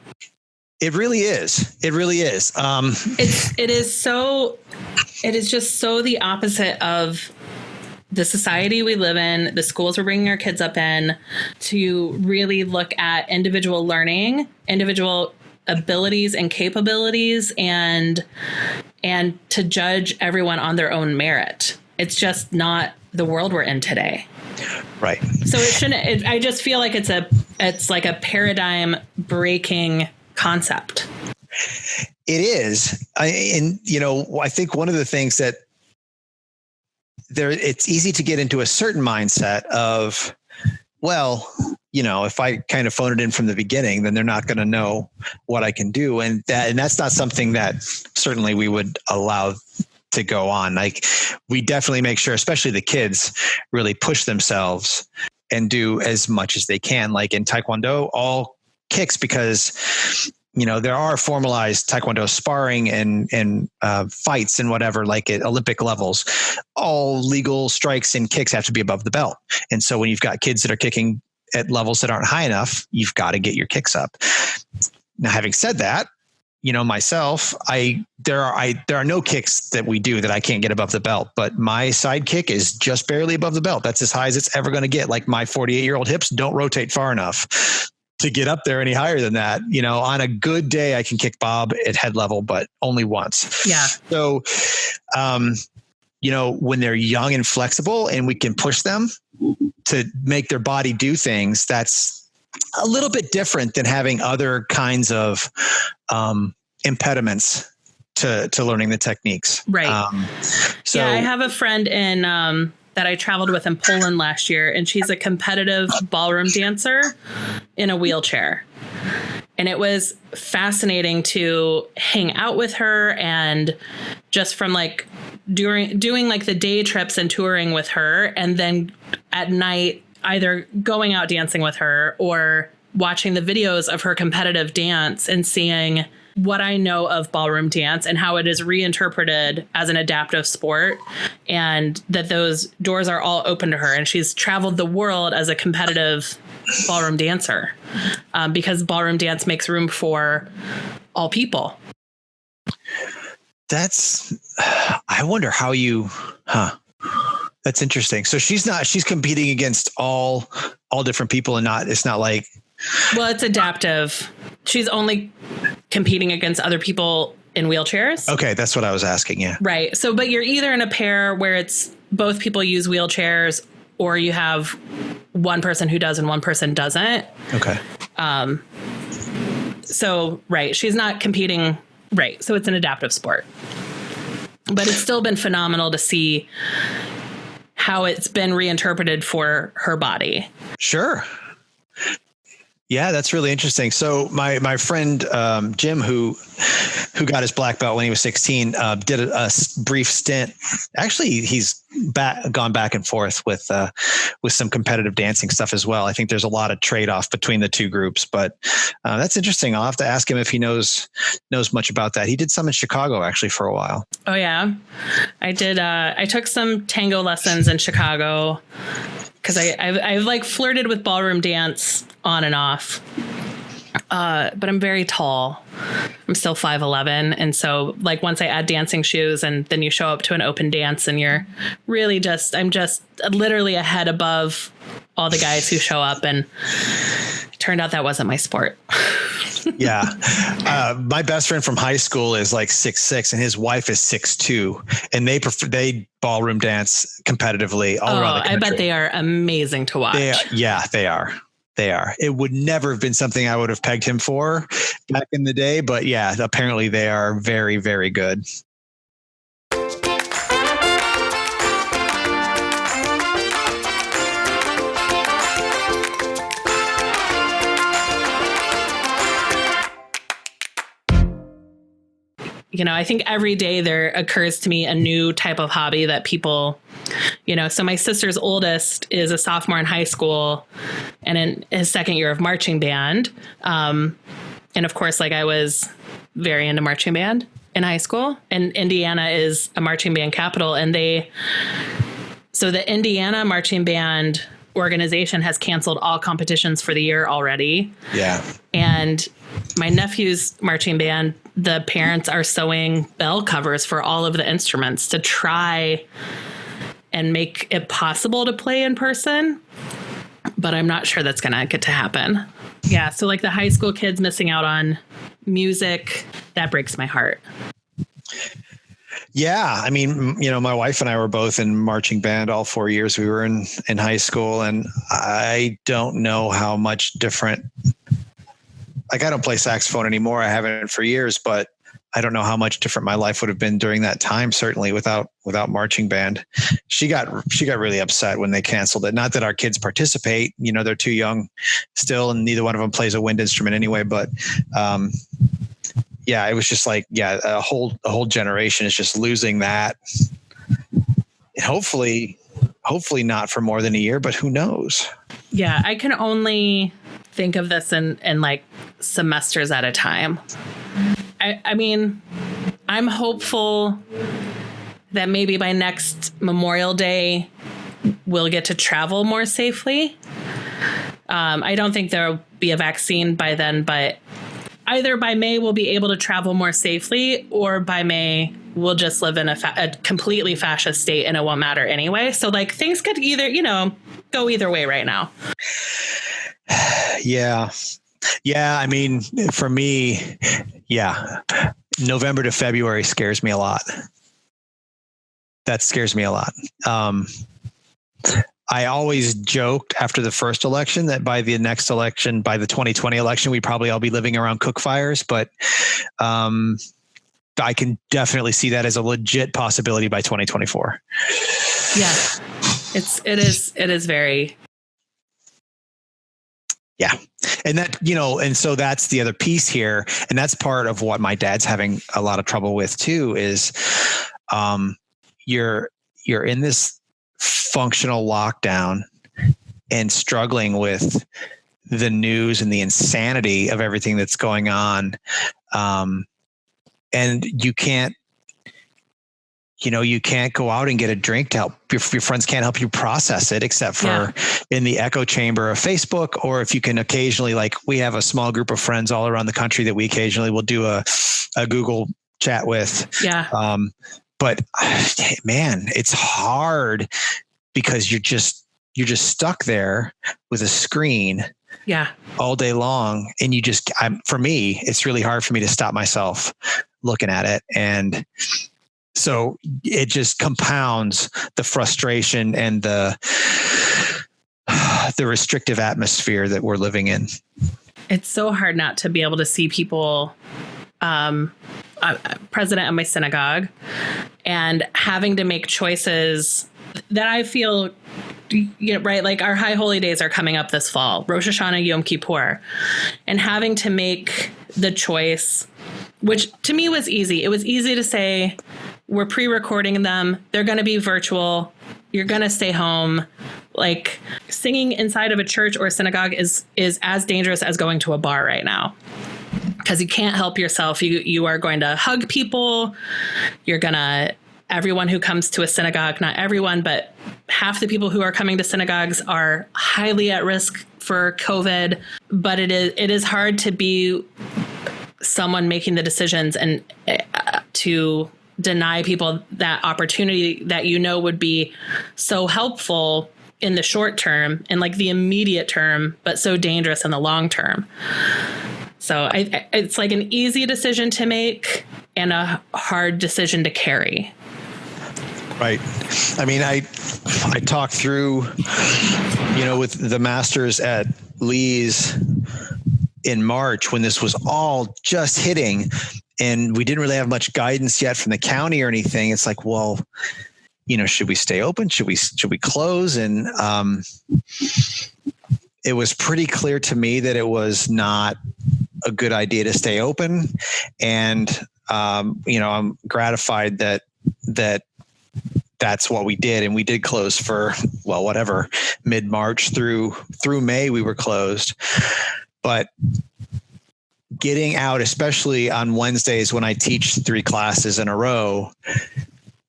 It really is. It really is. It is just so the opposite of the society we live in, the schools we're bringing our kids up in, to really look at individual learning, individual abilities and capabilities, and to judge everyone on their own merit. It's just not the world we're in today. Right. So it shouldn't. I just feel like it's like a paradigm breaking concept. It is. I think one of the things that it's easy to get into a certain mindset of, well, if I kind of phone it in from the beginning, then they're not going to know what I can do. And that's not something that certainly we would allow to go on. Like, we definitely make sure, especially the kids, really push themselves and do as much as they can. Like in Taekwondo, all kicks, because there are formalized Taekwondo sparring and fights and whatever, like at Olympic levels. All legal strikes and kicks have to be above the belt. And so when you've got kids that are kicking at levels that aren't high enough, you've got to get your kicks up. Now, having said that, myself, there are no kicks that we do that I can't get above the belt, but my side kick is just barely above the belt. That's as high as it's ever going to get. Like, my 48-year-old hips don't rotate far enough to get up there any higher than that. On a good day, I can kick Bob at head level, but only once. Yeah. So, when they're young and flexible and we can push them to make their body do things, that's a little bit different than having other kinds of impediments to learning the techniques. Right. I have a friend that I traveled with in Poland last year, and she's a competitive ballroom dancer in a wheelchair. And it was fascinating to hang out with her, and just from like doing like the day trips and touring with her, and then at night either going out dancing with her or watching the videos of her competitive dance and seeing what I know of ballroom dance and how it is reinterpreted as an adaptive sport, and that those doors are all open to her. And she's traveled the world as a competitive ballroom dancer because ballroom dance makes room for all people. I wonder how that's interesting. So she's competing against all different people, and it's not like, well, it's adaptive. She's only competing against other people in wheelchairs. Okay. That's what I was asking. Yeah. Right. So, but you're either in a pair where it's both people use wheelchairs, or you have one person who does and one person doesn't. Okay. So, right. She's not competing. Right. So it's an adaptive sport, but it's still been phenomenal to see how it's been reinterpreted for her body. Sure. Yeah, that's really interesting. So my friend Jim, who who got his black belt when he was 16, did a brief stint. Actually, he's gone back and forth with some competitive dancing stuff as well. I think there's a lot of trade-off between the two groups, but that's interesting. I'll have to ask him if he knows much about that. He did some in Chicago actually for a while. Oh yeah, I did. I took some tango lessons in Chicago because I've like flirted with ballroom dance on and off. But I'm very tall. I'm still 5'11". And so like once I add dancing shoes and then you show up to an open dance and you're really I'm just literally a head above all the guys who show up. And it turned out that wasn't my sport. Yeah. My best friend from high school is like 6'6" and his wife is 6'2", and they ballroom dance competitively all around the country. I bet they are amazing to watch. They are. It would never have been something I would have pegged him for back in the day, but yeah, apparently they are very, very good. I think every day there occurs to me a new type of hobby that people, so my sister's oldest is a sophomore in high school and in his second year of marching band. And of course, like I was very into marching band in high school, and Indiana is a marching band capital. And so the Indiana marching band organization has canceled all competitions for the year already. Yeah. And my nephew's marching band, the parents are sewing bell covers for all of the instruments to try and make it possible to play in person. But I'm not sure that's going to get to happen. Yeah. So like the high school kids missing out on music, that breaks my heart. Yeah. I mean, my wife and I were both in marching band all 4 years we were in high school. And I don't know how much different. Like I don't play saxophone anymore. I haven't for years, but I don't know how much different my life would have been during that time. Certainly without marching band. She got really upset when they canceled it. Not that our kids participate, they're too young still, and neither one of them plays a wind instrument anyway. But yeah, it was just like, a whole generation is just losing that. Hopefully not for more than a year, but who knows? Yeah, I can only think of this in like semesters at a time. I mean, I'm hopeful that maybe by next Memorial Day, we'll get to travel more safely. I don't think there'll be a vaccine by then, but either by May, we'll be able to travel more safely, or by May, we'll just live in a completely fascist state and it won't matter anyway. So like things could either, go either way right now. Yeah. Yeah. I mean, for me, November to February scares me a lot. That scares me a lot. I always joked after the first election that by the next election, by the 2020 election, we'd probably all be living around cook fires. But I can definitely see that as a legit possibility by 2024. Yeah, it is very. Yeah. And that, and so that's the other piece here. And that's part of what my dad's having a lot of trouble with too, is you're in this functional lockdown and struggling with the news and the insanity of everything that's going on. And you can't go out and get a drink to help. Your friends can't help you process it, except for in the echo chamber of Facebook. Or if you can occasionally, like we have a small group of friends all around the country that we occasionally will do a Google chat with. Yeah. But man, it's hard because you're just stuck there with a screen all day long. And for me, it's really hard for me to stop myself looking at it. And so it just compounds the frustration and the restrictive atmosphere that we're living in. It's so hard not to be able to see people, president of my synagogue, and having to make choices that I feel, right? Like our high holy days are coming up this fall, Rosh Hashanah, Yom Kippur, and having to make the choice which to me was easy. It was easy to say, we're pre-recording them. They're going to be virtual. You're going to stay home. Like, singing inside of a church or a synagogue is as dangerous as going to a bar right now, because you can't help yourself. You are going to hug people. Everyone who comes to a synagogue, not everyone, but half the people who are coming to synagogues are highly at risk for COVID. But it is hard to be someone making the decisions and to deny people that opportunity that would be so helpful in the short term and like the immediate term, but so dangerous in the long term. So it's like an easy decision to make and a hard decision to carry. Right. I mean, I talked through, with the masters at Lee's in March when this was all just hitting and we didn't really have much guidance yet from the county or anything. It's like, well, should we stay open? Should we close? And it was pretty clear to me that it was not a good idea to stay open. And, I'm gratified that that's what we did. And we did close for, mid-March through May, we were closed. But getting out, especially on Wednesdays when I teach 3 classes in a row,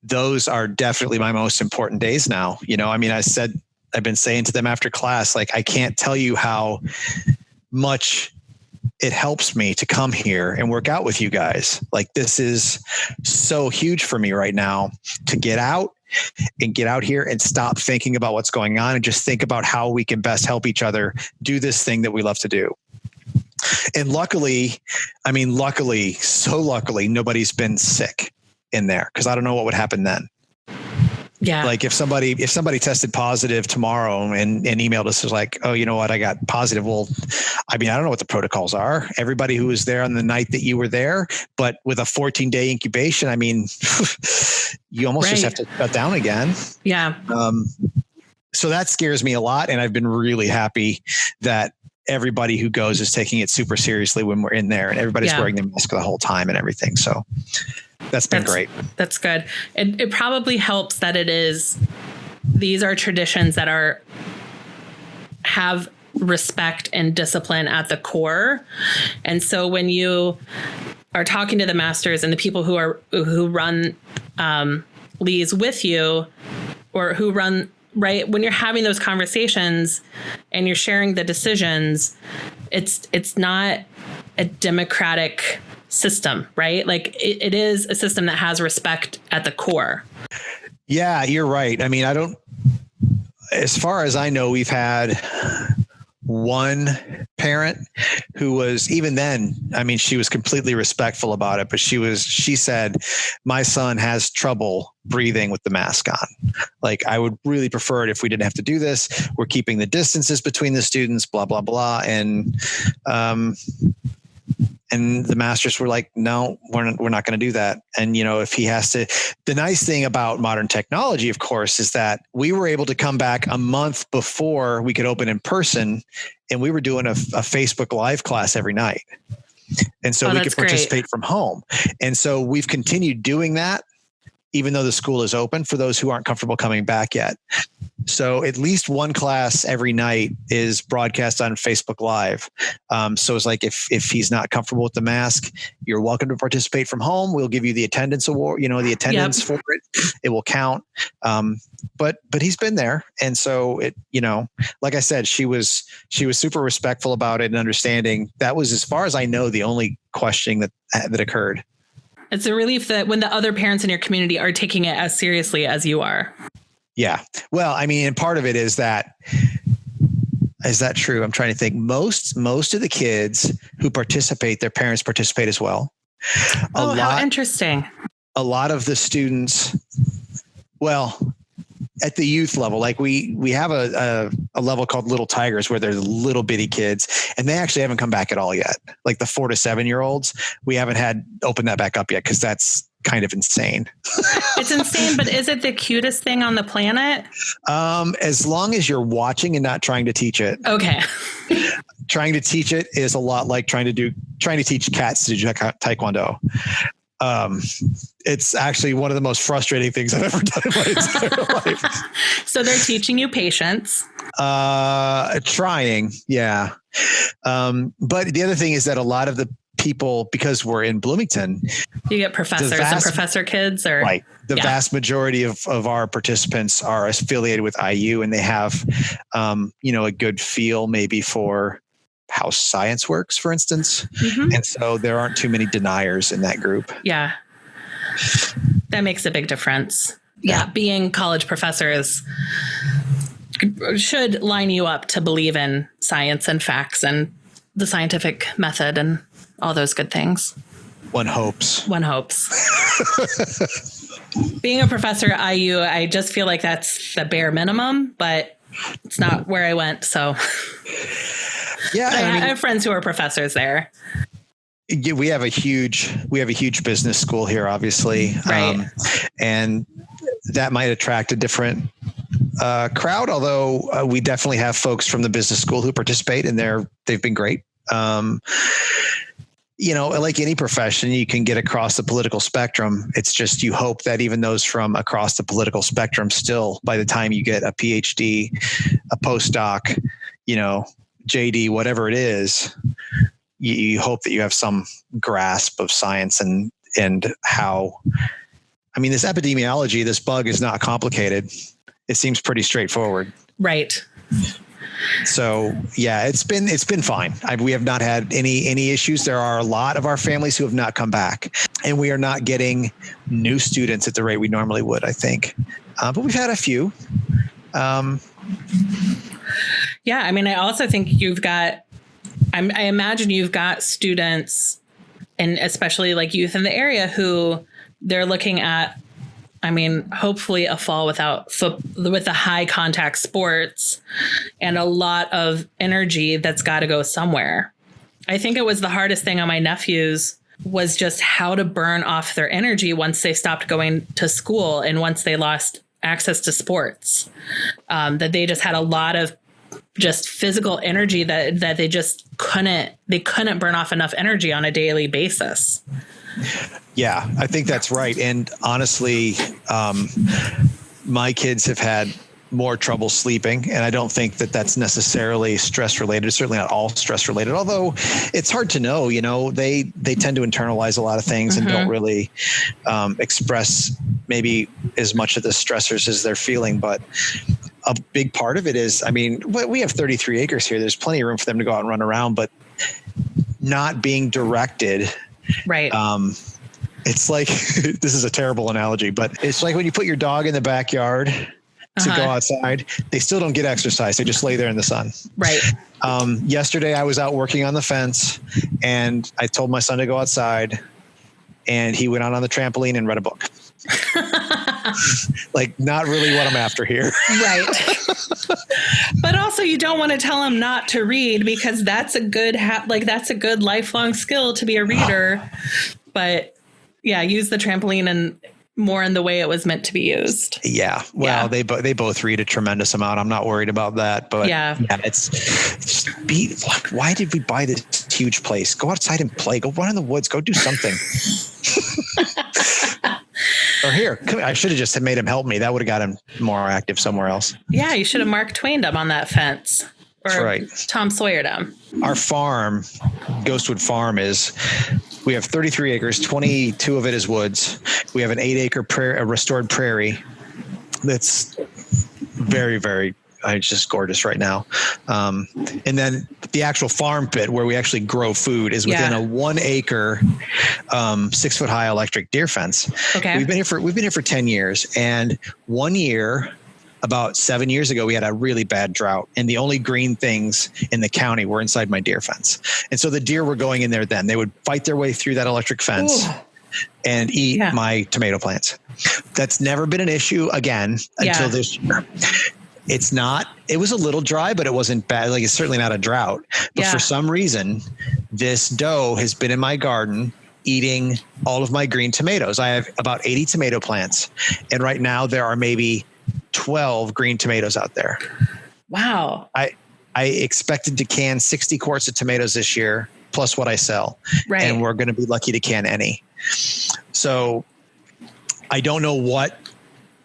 those are definitely my most important days now. I've been saying to them after class, like, I can't tell you how much it helps me to come here and work out with you guys. Like, this is so huge for me right now to get out here and stop thinking about what's going on and just think about how we can best help each other do this thing that we love to do. And luckily, nobody's been sick in there, because I don't know what would happen then. Yeah. Like if somebody tested positive tomorrow and emailed us, was like, oh, you know what? I got positive. Well, I don't know what the protocols are. Everybody who was there on the night that you were there, but with a 14-day incubation, you almost just have to shut down again. Yeah. So that scares me a lot. And I've been really happy that everybody who goes is taking it super seriously when we're in there, and everybody's wearing their mask the whole time and everything. So that's been great. That's good. It probably helps that these are traditions that have respect and discipline at the core. And so when you are talking to the masters and the people who run Lee's with you, or who run, right, when you're having those conversations and you're sharing the decisions, it's not a democratic system, right? Like it is a system that has respect at the core. Yeah, you're right. As far as I know, we've had one parent who was, even then, she was completely respectful about it, but she said, my son has trouble breathing with the mask on. Like, I would really prefer it if we didn't have to do this. We're keeping the distances between the students, blah, blah, blah. And the masters were like, no, we're not going to do that. And, if he has to, the nice thing about modern technology, of course, is that we were able to come back a month before we could open in person, and we were doing a Facebook Live class every night. And so we could participate from home. And so we've continued doing that, even though the school is open, for those who aren't comfortable coming back yet. So at least one class every night is broadcast on Facebook Live. So it's like, if he's not comfortable with the mask, you're welcome to participate from home. We'll give you the attendance award, the attendance for it. It will count. But he's been there. And so it, like I said, she was super respectful about it and understanding. That was, as far as I know, the only questioning that occurred. It's a relief that when the other parents in your community are taking it as seriously as you are. Yeah. Well, and part of it is that true? I'm trying to think. Most of the kids who participate, their parents participate as well. How interesting. A lot of the students, at the youth level, like we have a level called Little Tigers, where they're little bitty kids, and they actually haven't come back at all yet. Like the 4 to 7 year olds, we haven't had open that back up yet, because that's kind of insane. It's insane, but is it the cutest thing on the planet? As long as you're watching and not trying to teach it. Okay. Trying to teach it is a lot like trying to teach cats to do taekwondo. It's actually one of the most frustrating things I've ever done in my entire life. So they're teaching you patience. Trying. Yeah. But the other thing is that a lot of the people, because we're in Bloomington, you get professors and professor kids, or right. The vast majority of our participants are affiliated with IU, and they have, a good feel maybe for how science works, for instance. Mm-hmm. And so there aren't too many deniers in that group. Yeah. That makes a big difference. Yeah. Being college professors should line you up to believe in science and facts and the scientific method and all those good things. One hopes. Being a professor at IU, I just feel like that's the bare minimum, but it's not where I went. So yeah, I have friends who are professors there. We have a huge business school here, obviously. Right. And that might attract a different crowd, although we definitely have folks from the business school who participate, and they've been great. Like any profession, you can get across the political spectrum. It's just you hope that even those from across the political spectrum still, by the time you get a PhD, a postdoc, JD, whatever it is, you hope that you have some grasp of science and how, this epidemiology, this bug is not complicated. It seems pretty straightforward. Right. So yeah, it's been fine. We have not had any issues. There are a lot of our families who have not come back, and we are not getting new students at the rate we normally would, I think. But we've had a few. Yeah. I also think you've got, I imagine you've got students, and especially like youth in the area, who they're looking at, hopefully a fall with the high contact sports and a lot of energy that's got to go somewhere. I think it was the hardest thing on my nephews was just how to burn off their energy once they stopped going to school and once they lost access to sports, that they just had a lot of just physical energy that they just couldn't burn off enough energy on a daily basis. Yeah, I think that's right. And honestly, my kids have had more trouble sleeping, and I don't think that that's necessarily stress related. It's certainly not all stress related, although it's hard to know. They tend to internalize a lot of things and don't really express maybe as much of the stressors as they're feeling. But a big part of it is, we have 33 acres here. There's plenty of room for them to go out and run around, but not being directed. Right. It's like, this is a terrible analogy, but it's like when you put your dog in the backyard to go outside, they still don't get exercise. They just lay there in the sun. Right. Yesterday I was out working on the fence, and I told my son to go outside, and he went out on the trampoline and read a book. Like, not really what I'm after here. Right. But also, you don't want to tell him not to read, because that's a good that's a good lifelong skill to be a reader. But yeah, use the trampoline and more in the way it was meant to be used. Yeah. Well, they both read a tremendous amount. I'm not worried about that. But yeah, it's why did we buy this huge place? Go outside and play. Go run in the woods. Go do something. Or here, I should have just made him help me. That would have got him more active somewhere else. Yeah, you should have Mark Twained him on that fence. Or that's right. Tom Sawyered him. Our farm, Ghostwood Farm, we have 33 acres, 22 of it is woods. We have an 8-acre restored prairie that's very, very, it's just gorgeous right now. And then the actual farm pit where we actually grow food is within a 1-acre, 6-foot-high electric deer fence. Okay. We've been here for 10 years, and one year, about 7 years ago, we had a really bad drought, and the only green things in the county were inside my deer fence. And so the deer were going in there then. They would fight their way through that electric fence and eat my tomato plants. That's never been an issue again until this year. It was a little dry, but it wasn't bad. Like, it's certainly not a drought. But for some reason, this doe has been in my garden eating all of my green tomatoes. I have about 80 tomato plants, and right now there are maybe 12 green tomatoes out there. Wow. I expected to can 60 quarts of tomatoes this year, plus what I sell. Right. And we're going to be lucky to can any. So I don't know what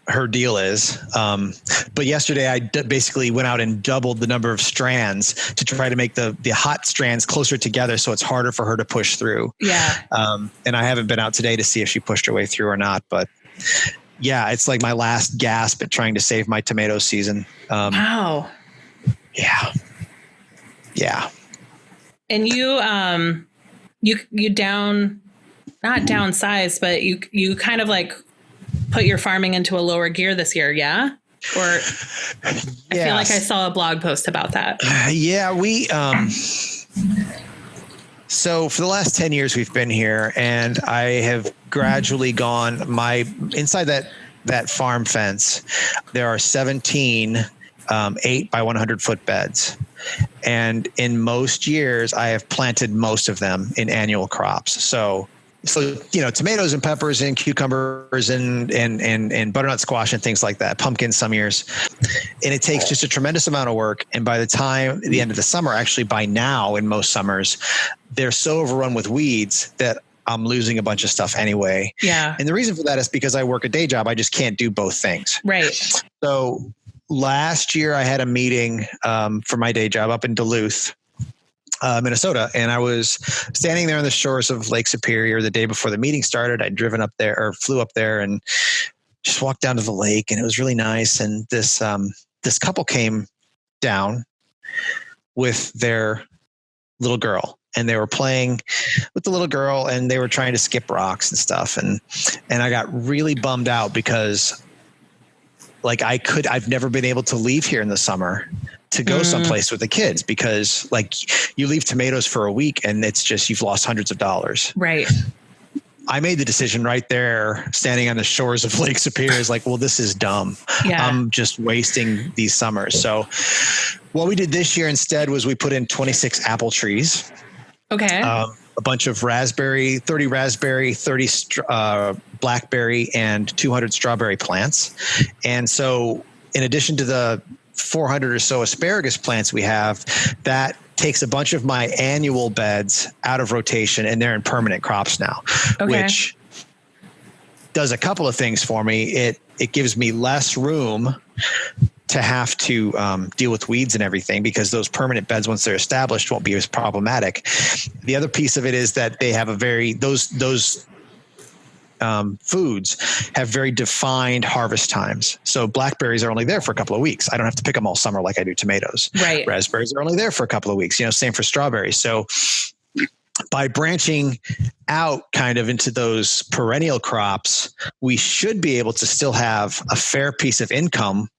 her deal is. But yesterday I basically went out and doubled the number of strands to try to make the hot strands closer together, so it's harder for her to push through. Yeah. And I haven't been out today to see if she pushed her way through or not, but yeah, it's like my last gasp at trying to save my tomato season. Wow. Yeah. Yeah. And you not downsized, but you kind of like put your farming into a lower gear this year. Yeah. Or I feel like I saw a blog post about that. Yeah. So for the last 10 years we've been here, and I have gradually gone inside that farm fence. There are 17 8 by 100 foot beds. And in most years I have planted most of them in annual crops. So, tomatoes and peppers and cucumbers and butternut squash and things like that, pumpkins some years. And it takes just a tremendous amount of work. And by the time the end of the summer, actually by now in most summers, they're so overrun with weeds that I'm losing a bunch of stuff anyway. Yeah. And the reason for that is because I work a day job. I just can't do both things. Right. So last year I had a meeting for my day job up in Duluth, Minnesota. And I was standing there on the shores of Lake Superior the day before the meeting started. I'd driven up there or flew up there and just walked down to the lake, and it was really nice. And this couple came down with their little girl, and they were playing with the little girl, and they were trying to skip rocks and stuff. And I got really bummed out because I've never been able to leave here in the summer to go someplace with the kids, because you leave tomatoes for a week and it's just, you've lost hundreds of dollars. Right. I made the decision right there, standing on the shores of Lake Superior, is like, well, this is dumb. Yeah. I'm just wasting these summers. So what we did this year instead was we put in 26 apple trees. Okay. A bunch of 30 raspberry, 30 blackberry, and 200 strawberry plants. And so in addition to the 400 or so asparagus plants we have, that takes a bunch of my annual beds out of rotation, and they're in permanent crops now, which does a couple of things for me. It gives me less room to have to deal with weeds and everything, because those permanent beds, once they're established, won't be as problematic. The other piece of it is that they have those foods have very defined harvest times. So blackberries are only there for a couple of weeks. I don't have to pick them all summer like I do tomatoes. Right. Raspberries are only there for a couple of weeks. Same for strawberries. So by branching out kind of into those perennial crops, we should be able to still have a fair piece of income,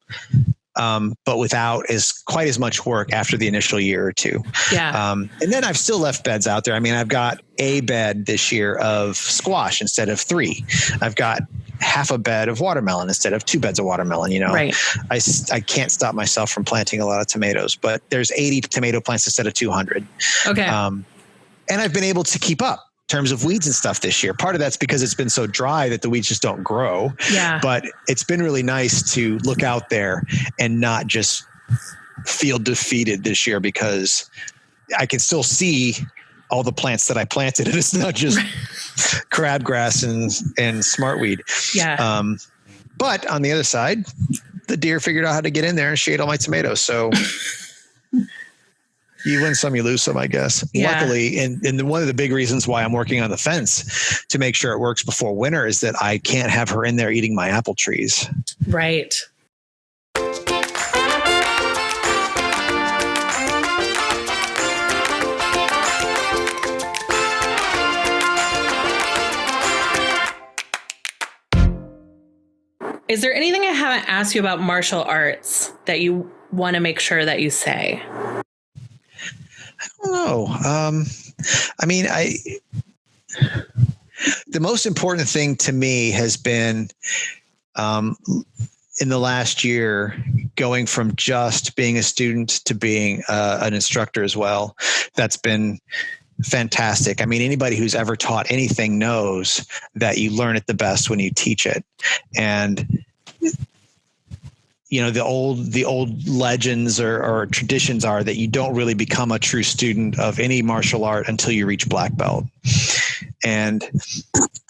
but without quite as much work after the initial year or two. Yeah. And then I've still left beds out there. I mean, I've got a bed this year of squash instead of 3. I've got half a bed of watermelon instead of 2 beds of watermelon. Right. I can't stop myself from planting a lot of tomatoes, but there's 80 tomato plants instead of 200. Okay. And I've been able to keep up in terms of weeds and stuff this year. Part of that's because it's been so dry that the weeds just don't grow. Yeah. But it's been really nice to look out there and not just feel defeated this year, because I can still see all the plants that I planted, and it's not just crabgrass and smartweed. Yeah. But on the other side, the deer figured out how to get in there and shade all my tomatoes. So you win some, you lose some, I guess. Yeah. Luckily, and one of the big reasons why I'm working on the fence to make sure it works before winter is that I can't have her in there eating my apple trees. Right. Is there anything I haven't asked you about martial arts that you want to make sure that you say? I don't know. The most important thing to me has been in the last year, going from just being a student to being an instructor as well. That's been fantastic. I mean, anybody who's ever taught anything knows that you learn it the best when you teach it. And the old legends or traditions are that you don't really become a true student of any martial art until you reach black belt. And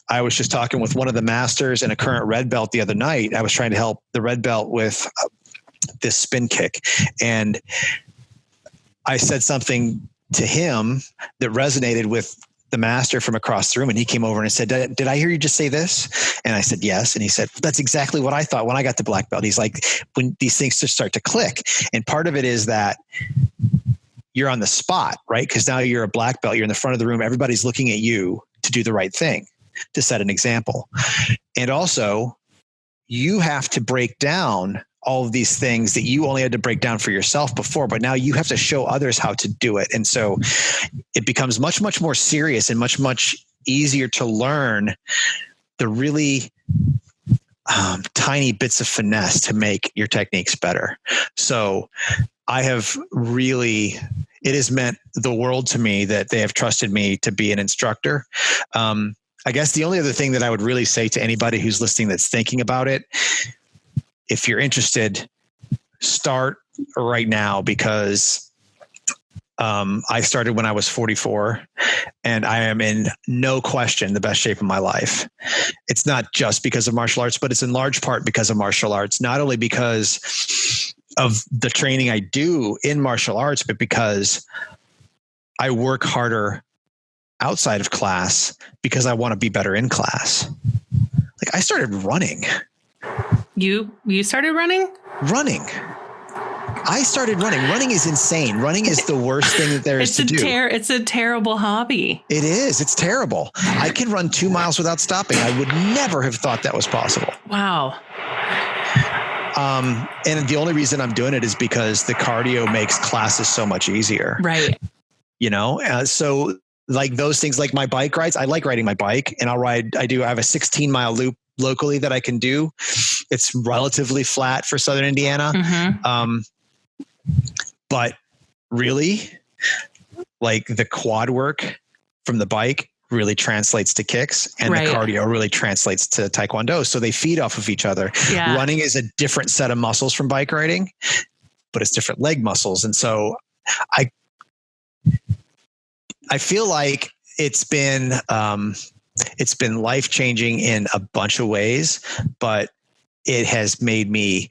I was just talking with one of the masters and a current red belt the other night. I was trying to help the red belt with this spin kick. And I said something to him that resonated with the master from across the room. And he came over and said, did I hear you just say this? And I said, yes. And he said, that's exactly what I thought when I got to black belt. He's like, when these things just start to click. And part of it is that you're on the spot, right? Because now you're a black belt, you're in the front of the room. Everybody's looking at you to do the right thing, to set an example. And also you have to break down all of these things that you only had to break down for yourself before, but now you have to show others how to do it. And so it becomes much, much more serious and much, much easier to learn the really tiny bits of finesse to make your techniques better. So I have really, it has meant the world to me that they have trusted me to be an instructor. I guess the only other thing that I would really say to anybody who's listening that's thinking about it, if you're interested, start right now, because I started when I was 44 and I am in no question the best shape of my life. It's not just because of martial arts, but it's in large part because of martial arts, not only because of the training I do in martial arts, but because I work harder outside of class because I want to be better in class. Like I started running. You started running? Running. I started running. Running is insane. Running is the worst thing that there is to do. It's a terrible hobby. It is. It's terrible. I can run 2 miles without stopping. I would never have thought that was possible. Wow. And the only reason I'm doing it is because the cardio makes classes so much easier. Right. So like those things, like my bike rides, I like riding my bike and I have a 16-mile loop locally that I can do. It's relatively flat for Southern Indiana. Mm-hmm. But really, like the quad work from the bike really translates to kicks, and the cardio really translates to Taekwondo. So they feed off of each other. Yeah. Running is a different set of muscles from bike riding, but it's different leg muscles. And so I feel like it's been life-changing in a bunch of ways, but it has made me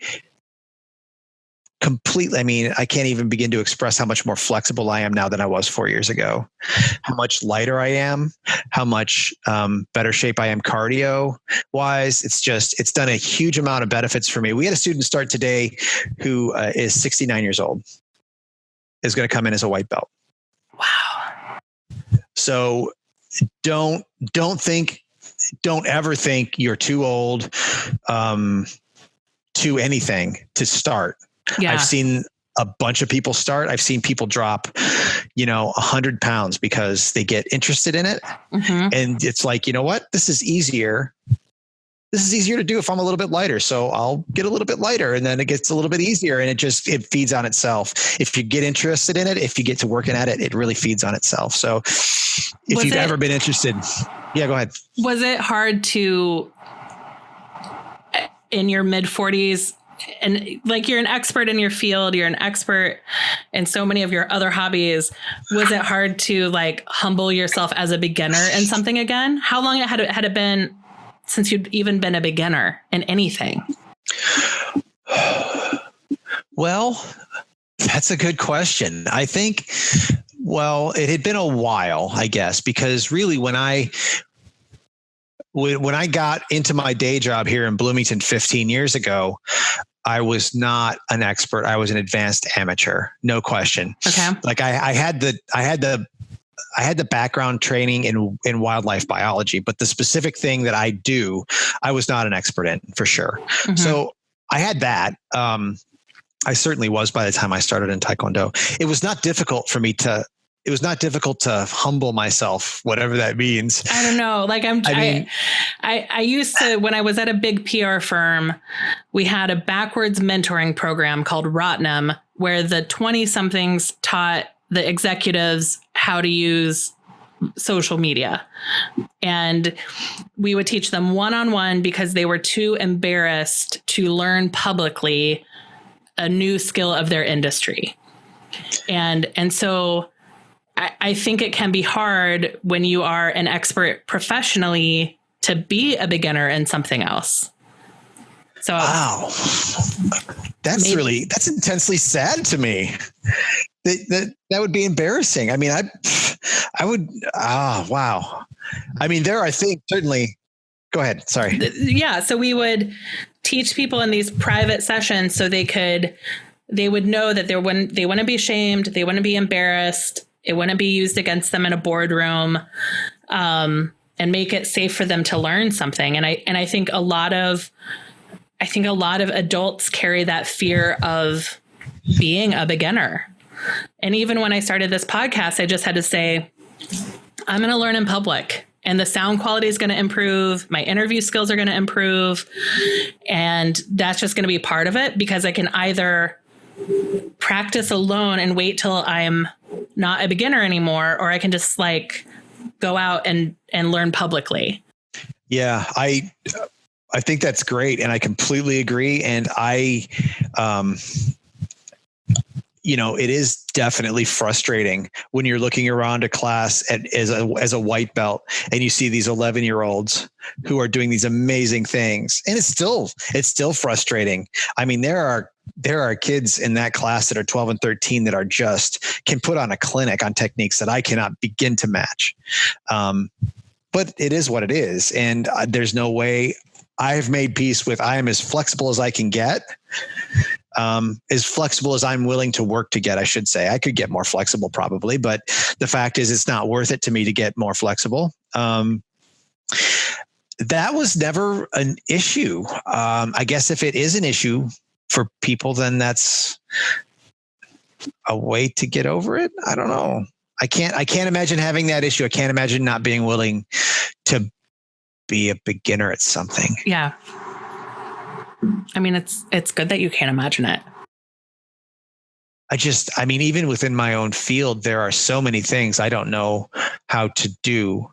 completely, I mean, I can't even begin to express how much more flexible I am now than I was 4 years ago, how much lighter I am, how much better shape I am cardio wise. It's done a huge amount of benefits for me. We had a student start today who is 69 years old, is going to come in as a white belt. Wow. So don't ever think you're too old to anything to start. Yeah. I've seen a bunch of people start. I've seen people drop, 100 pounds because they get interested in it. Mm-hmm. And it's like, you know what? This is easier to do if I'm a little bit lighter. So I'll get a little bit lighter, and then it gets a little bit easier, and it feeds on itself. If you get interested in it, if you get to working at it, it really feeds on itself. So if you've ever been interested, yeah, go ahead. Was it hard to, in your mid 40s, and like you're an expert in your field, you're an expert in so many of your other hobbies, was it hard to like humble yourself as a beginner in something again? How long had it been since you'd even been a beginner in anything? Well, that's a good question. I think, it had been a while, I guess, because really when I got into my day job here in Bloomington 15 years ago, I was not an expert. I was an advanced amateur, no question. Okay. Like I had the background training in wildlife biology, but the specific thing that I do, I was not an expert in, for sure. Mm-hmm. So I had that. I certainly was by the time I started in Taekwondo. It was not difficult to humble myself, whatever that means. I don't know. Like I used to, when I was at a big PR firm, we had a backwards mentoring program called Rotnam, where the 20 somethings taught the executives how to use social media. And we would teach them one-on-one because they were too embarrassed to learn publicly a new skill of their industry. And so I think it can be hard when you are an expert professionally to be a beginner in something else. So wow, that's intensely sad to me. That would be embarrassing. I mean, I would, wow. I mean, I think certainly, go ahead. Sorry. Yeah. So we would teach people in these private sessions so they would know that they wouldn't be shamed. They wouldn't be embarrassed. It wouldn't be used against them in a boardroom, and make it safe for them to learn something. And I think a lot of adults carry that fear of being a beginner. And even when I started this podcast, I just had to say, I'm going to learn in public, and the sound quality is going to improve. My interview skills are going to improve. And that's just going to be part of it, because I can either practice alone and wait till I'm not a beginner anymore, or I can just go out and learn publicly. Yeah, I think that's great. And I completely agree. And it is definitely frustrating when you're looking around a class as a white belt and you see these 11-year-olds who are doing these amazing things. And it's still frustrating. I mean, there are kids in that class that are 12 and 13 that are can put on a clinic on techniques that I cannot begin to match. But it is what it is. And there's no way. I've made peace with, I am as flexible as I can get. As flexible as I'm willing to work to get, I should say. I could get more flexible probably, but the fact is it's not worth it to me to get more flexible. That was never an issue. I guess if it is an issue for people, then that's a way to get over it. I don't know. I can't imagine having that issue. I can't imagine not being willing to be a beginner at something. Yeah. I mean, it's good that you can't imagine it. I mean, even within my own field, there are so many things I don't know how to do.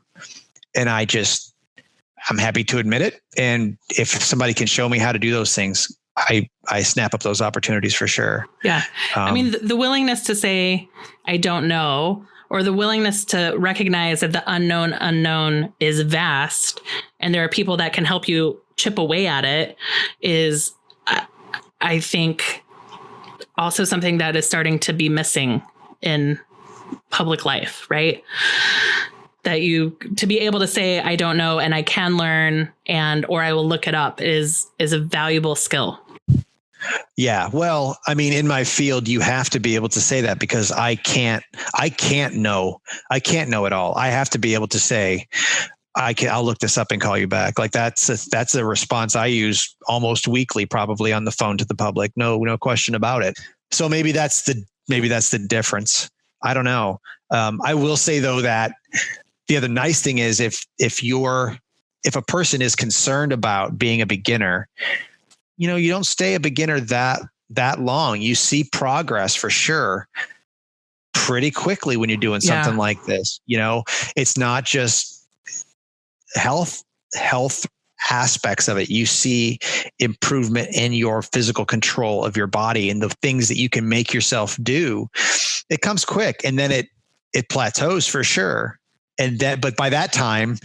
And I'm happy to admit it. And if somebody can show me how to do those things, I snap up those opportunities for sure. Yeah. I mean, the willingness to say, I don't know, or the willingness to recognize that the unknown is vast and there are people that can help you chip away at it is, I think, also something that is starting to be missing in public life, right? That to be able to say, I don't know, and I can learn, or I will look it up is a valuable skill. Yeah. Well, I mean, in my field, you have to be able to say that because I can't know it all. I have to be able to say, I'll look this up and call you back. That's a response I use almost weekly, probably on the phone to the public. No question about it. So maybe that's the difference. I don't know. I will say though, that the other nice thing is if a person is concerned about being a beginner, you don't stay a beginner that long. You see progress for sure pretty quickly when you're doing something like this. It's not just health aspects of it. You see improvement in your physical control of your body and the things that you can make yourself do. It comes quick and then it plateaus for sure. But by that time,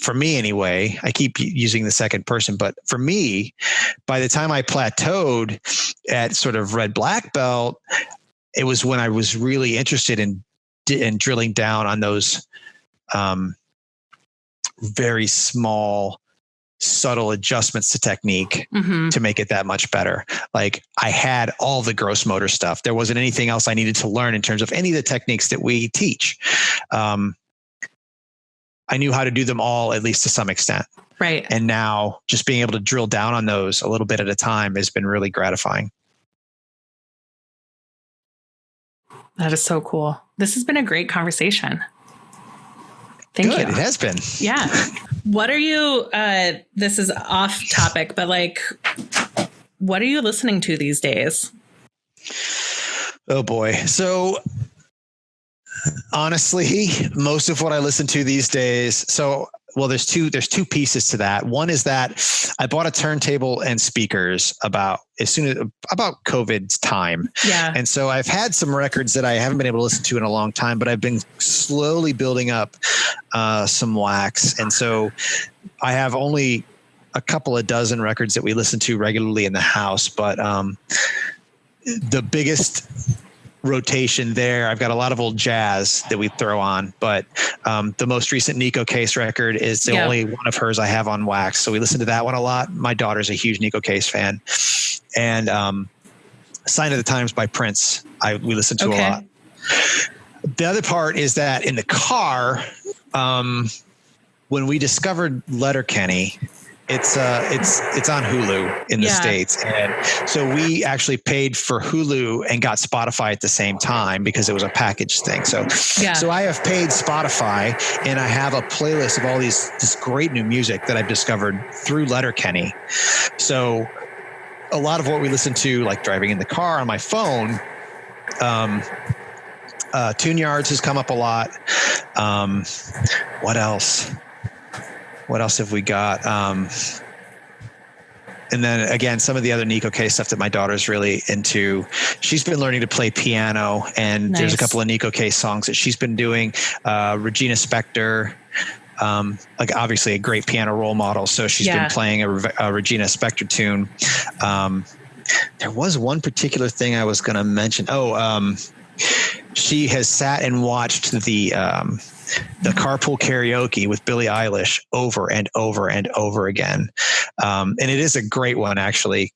for me anyway, I keep using the second person, but for me, by the time I plateaued at sort of red black belt, it was when I was really interested in drilling down on those very small, subtle adjustments to technique to make it that much better. Like I had all the gross motor stuff. There wasn't anything else I needed to learn in terms of any of the techniques that we teach. I knew how to do them all, at least to some extent. Right. And now just being able to drill down on those a little bit at a time has been really gratifying. That is so cool. This has been a great conversation. Thank you. It has been. Yeah. What are you, this is off topic, but what are you listening to these days? Oh boy. So Honestly, most of what I listen to these days. There's two pieces to that. One is that I bought a turntable and speakers about COVID's time. Yeah. And so I've had some records that I haven't been able to listen to in a long time, but I've been slowly building up some wax. And so I have only a couple of dozen records that we listen to regularly in the house, but the biggest rotation there, I've got a lot of old jazz that we throw on, but the most recent Nico Case record is the only one of hers I have on wax. So we listen to that one a lot. My daughter's a huge Nico Case fan. And Sign of the Times by Prince, we listen to a lot. The other part is that in the car, when we discovered Letterkenny, it's on Hulu in the States. And so we actually paid for Hulu and got Spotify at the same time because it was a package thing. So I have paid Spotify and I have a playlist of all this great new music that I've discovered through Letterkenny. So a lot of what we listen to, like driving in the car on my phone, Tune Yards has come up a lot. What else? What else have we got? And then again, some of the other Nico Case stuff that my daughter's really into. She's been learning to play piano, and there's a couple of Nico Case songs that she's been doing. Regina Spektor, like obviously a great piano role model. So she's been playing a Regina Spektor tune. There was one particular thing I was going to mention. She has sat and watched the Carpool Karaoke with Billie Eilish over and over and over again. And it is a great one, actually.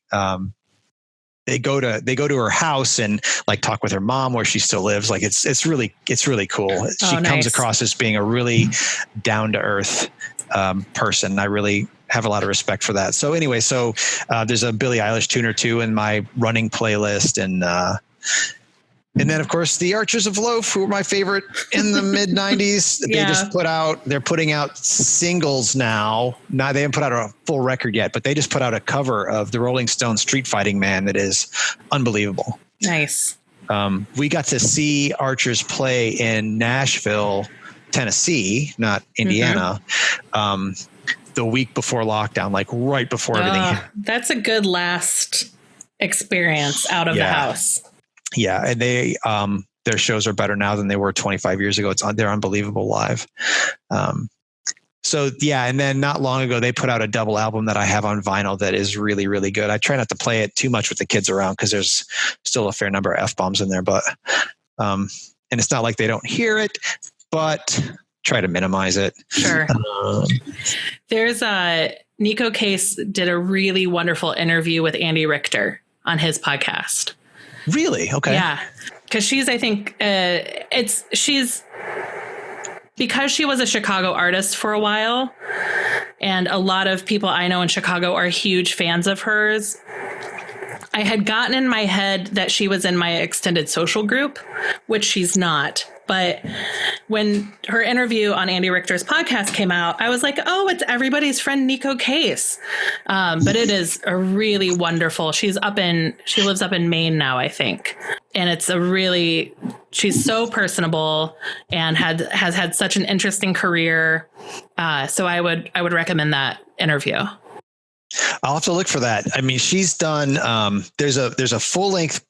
They go to her house and like talk with her mom where she still lives. Like it's really cool. She comes across as being a really down to earth person. I really have a lot of respect for that. So anyway, there's a Billie Eilish tune or two in my running playlist, and then, of course, the Archers of Loaf, who were my favorite in the mid 90s. They're putting out singles now. They haven't put out a full record yet, but they just put out a cover of the Rolling Stones Street Fighting Man that is unbelievable. Nice. We got to see Archers play in Nashville, Tennessee, not Indiana, the week before lockdown, like right before everything. That's a good last experience out of the house. Yeah, and they their shows are better now than they were 25 years ago. They're unbelievable live. And then not long ago they put out a double album that I have on vinyl that is really, really good. I try not to play it too much with the kids around because there's still a fair number of F-bombs in there, but and it's not like they don't hear it, but try to minimize it. Sure. There's Nico Case did a really wonderful interview with Andy Richter on his podcast. Really? Okay. Yeah. Because she's, I think, because she was a Chicago artist for a while, and a lot of people I know in Chicago are huge fans of hers. I had gotten in my head that she was in my extended social group, which she's not. But when her interview on Andy Richter's podcast came out, I was like, oh, it's everybody's friend Nico Case. But it is a really wonderful. She lives up in Maine now, I think. And she's so personable and has had such an interesting career. So I would recommend that interview. I'll have to look for that. I mean, she's done, there's a full length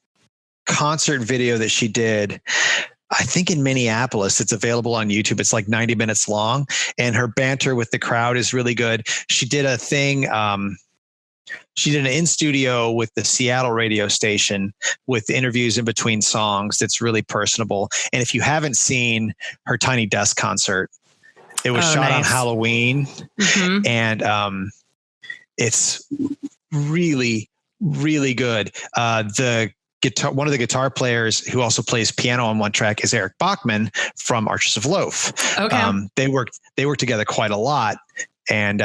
concert video that she did, I think in Minneapolis. It's available on YouTube. It's like 90 minutes long, and her banter with the crowd is really good. She did a thing. She did an in studio with the Seattle radio station with interviews in between songs. That's really personable. And if you haven't seen her Tiny Desk concert, it was shot on Halloween, and it's really, really good. One of the guitar players who also plays piano on one track is Eric Bachman from Archers of Loaf. Okay. They work together quite a lot, and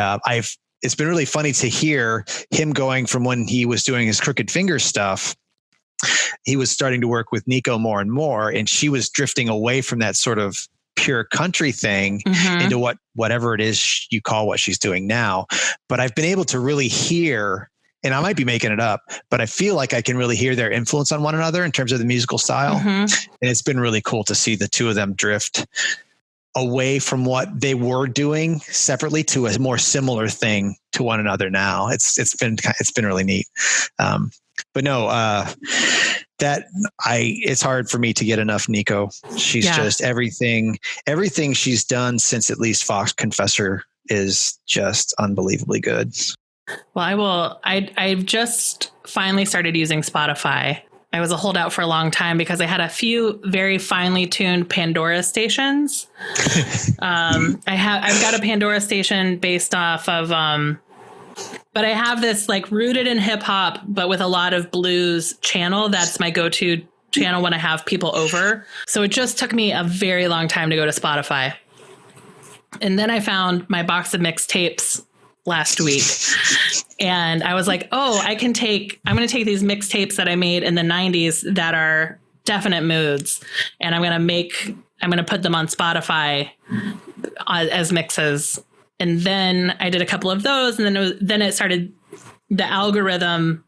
it's been really funny to hear him going from when he was doing his Crooked Fingers stuff. He was starting to work with Nico more and more, and she was drifting away from that sort of pure country thing into whatever it is you call what she's doing now. But I've been able to really hear and I might be making it up, but I feel like I can really hear their influence on one another in terms of the musical style. And it's been really cool to see the two of them drift away from what they were doing separately to a more similar thing to one another now. It's been really neat. But no, it's hard for me to get enough Nico. She's just everything she's done since at least Fox Confessor is just unbelievably good. Well, I've just finally started using Spotify. I was a holdout for a long time because I had a few very finely tuned Pandora stations. I've got a Pandora station based off of, but I have this like rooted in hip hop, but with a lot of blues channel. That's my go-to channel when I have people over. So it just took me a very long time to go to Spotify. And then I found my box of mixtapes last week. And I was like, I'm going to take these mixtapes that I made in the 90s that are definite moods. And I'm going to put them on Spotify as mixes. And then I did a couple of those. And then it started the algorithm.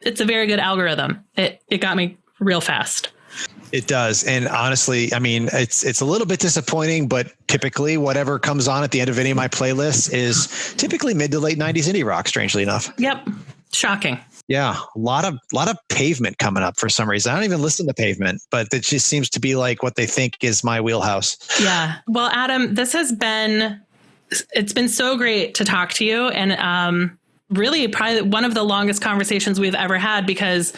It's a very good algorithm. It got me real fast. It does. And honestly, I mean, it's a little bit disappointing, but typically whatever comes on at the end of any of my playlists is typically mid to late 90s indie rock, strangely enough. Yep. Shocking. Yeah. A lot of Pavement coming up for some reason. I don't even listen to Pavement, but it just seems to be like what they think is my wheelhouse. Yeah. Well, Adam, it's been so great to talk to you. And, really probably one of the longest conversations we've ever had, because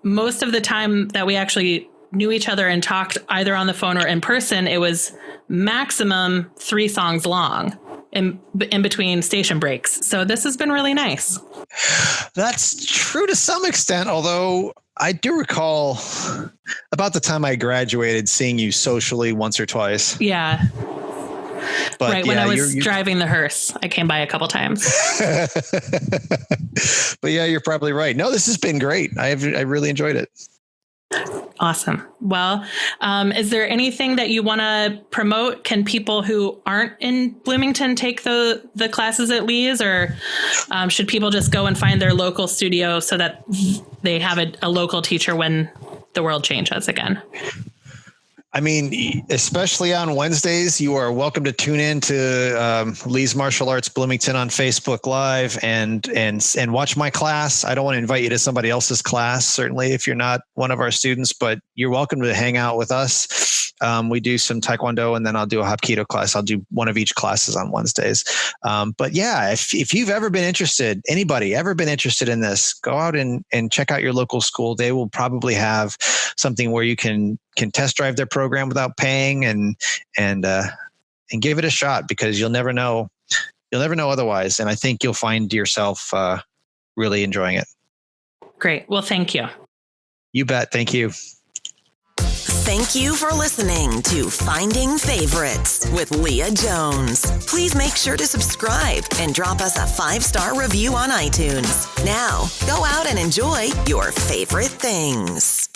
most of the time that we actually knew each other and talked either on the phone or in person, it was maximum 3 songs long in between station breaks. So this has been really nice. That's true to some extent, although I do recall about the time I graduated seeing you socially once or twice. Yeah. But right. When I was driving the hearse, I came by a couple times. But yeah, you're probably right. No, this has been great. I really enjoyed it. Awesome. Well, is there anything that you want to promote? Can people who aren't in Bloomington take the classes at Lee's, or should people just go and find their local studio so that they have a local teacher when the world changes again? I mean, especially on Wednesdays, you are welcome to tune in to Lee's Martial Arts Bloomington on Facebook Live and watch my class. I don't want to invite you to somebody else's class, certainly if you're not one of our students, but you're welcome to hang out with us. We do some Taekwondo, and then I'll do a Hapkido class. I'll do one of each classes on Wednesdays. But yeah, if you've ever been interested, anybody ever been interested in this, go out and check out your local school. They will probably have something where you can test drive their program without paying and give it a shot, because you'll never know otherwise. And I think you'll find yourself really enjoying it. Great. Well, thank you. You bet. Thank you. Thank you for listening to Finding Favorites with Leah Jones. Please make sure to subscribe and drop us a 5-star review on iTunes. Now, go out and enjoy your favorite things.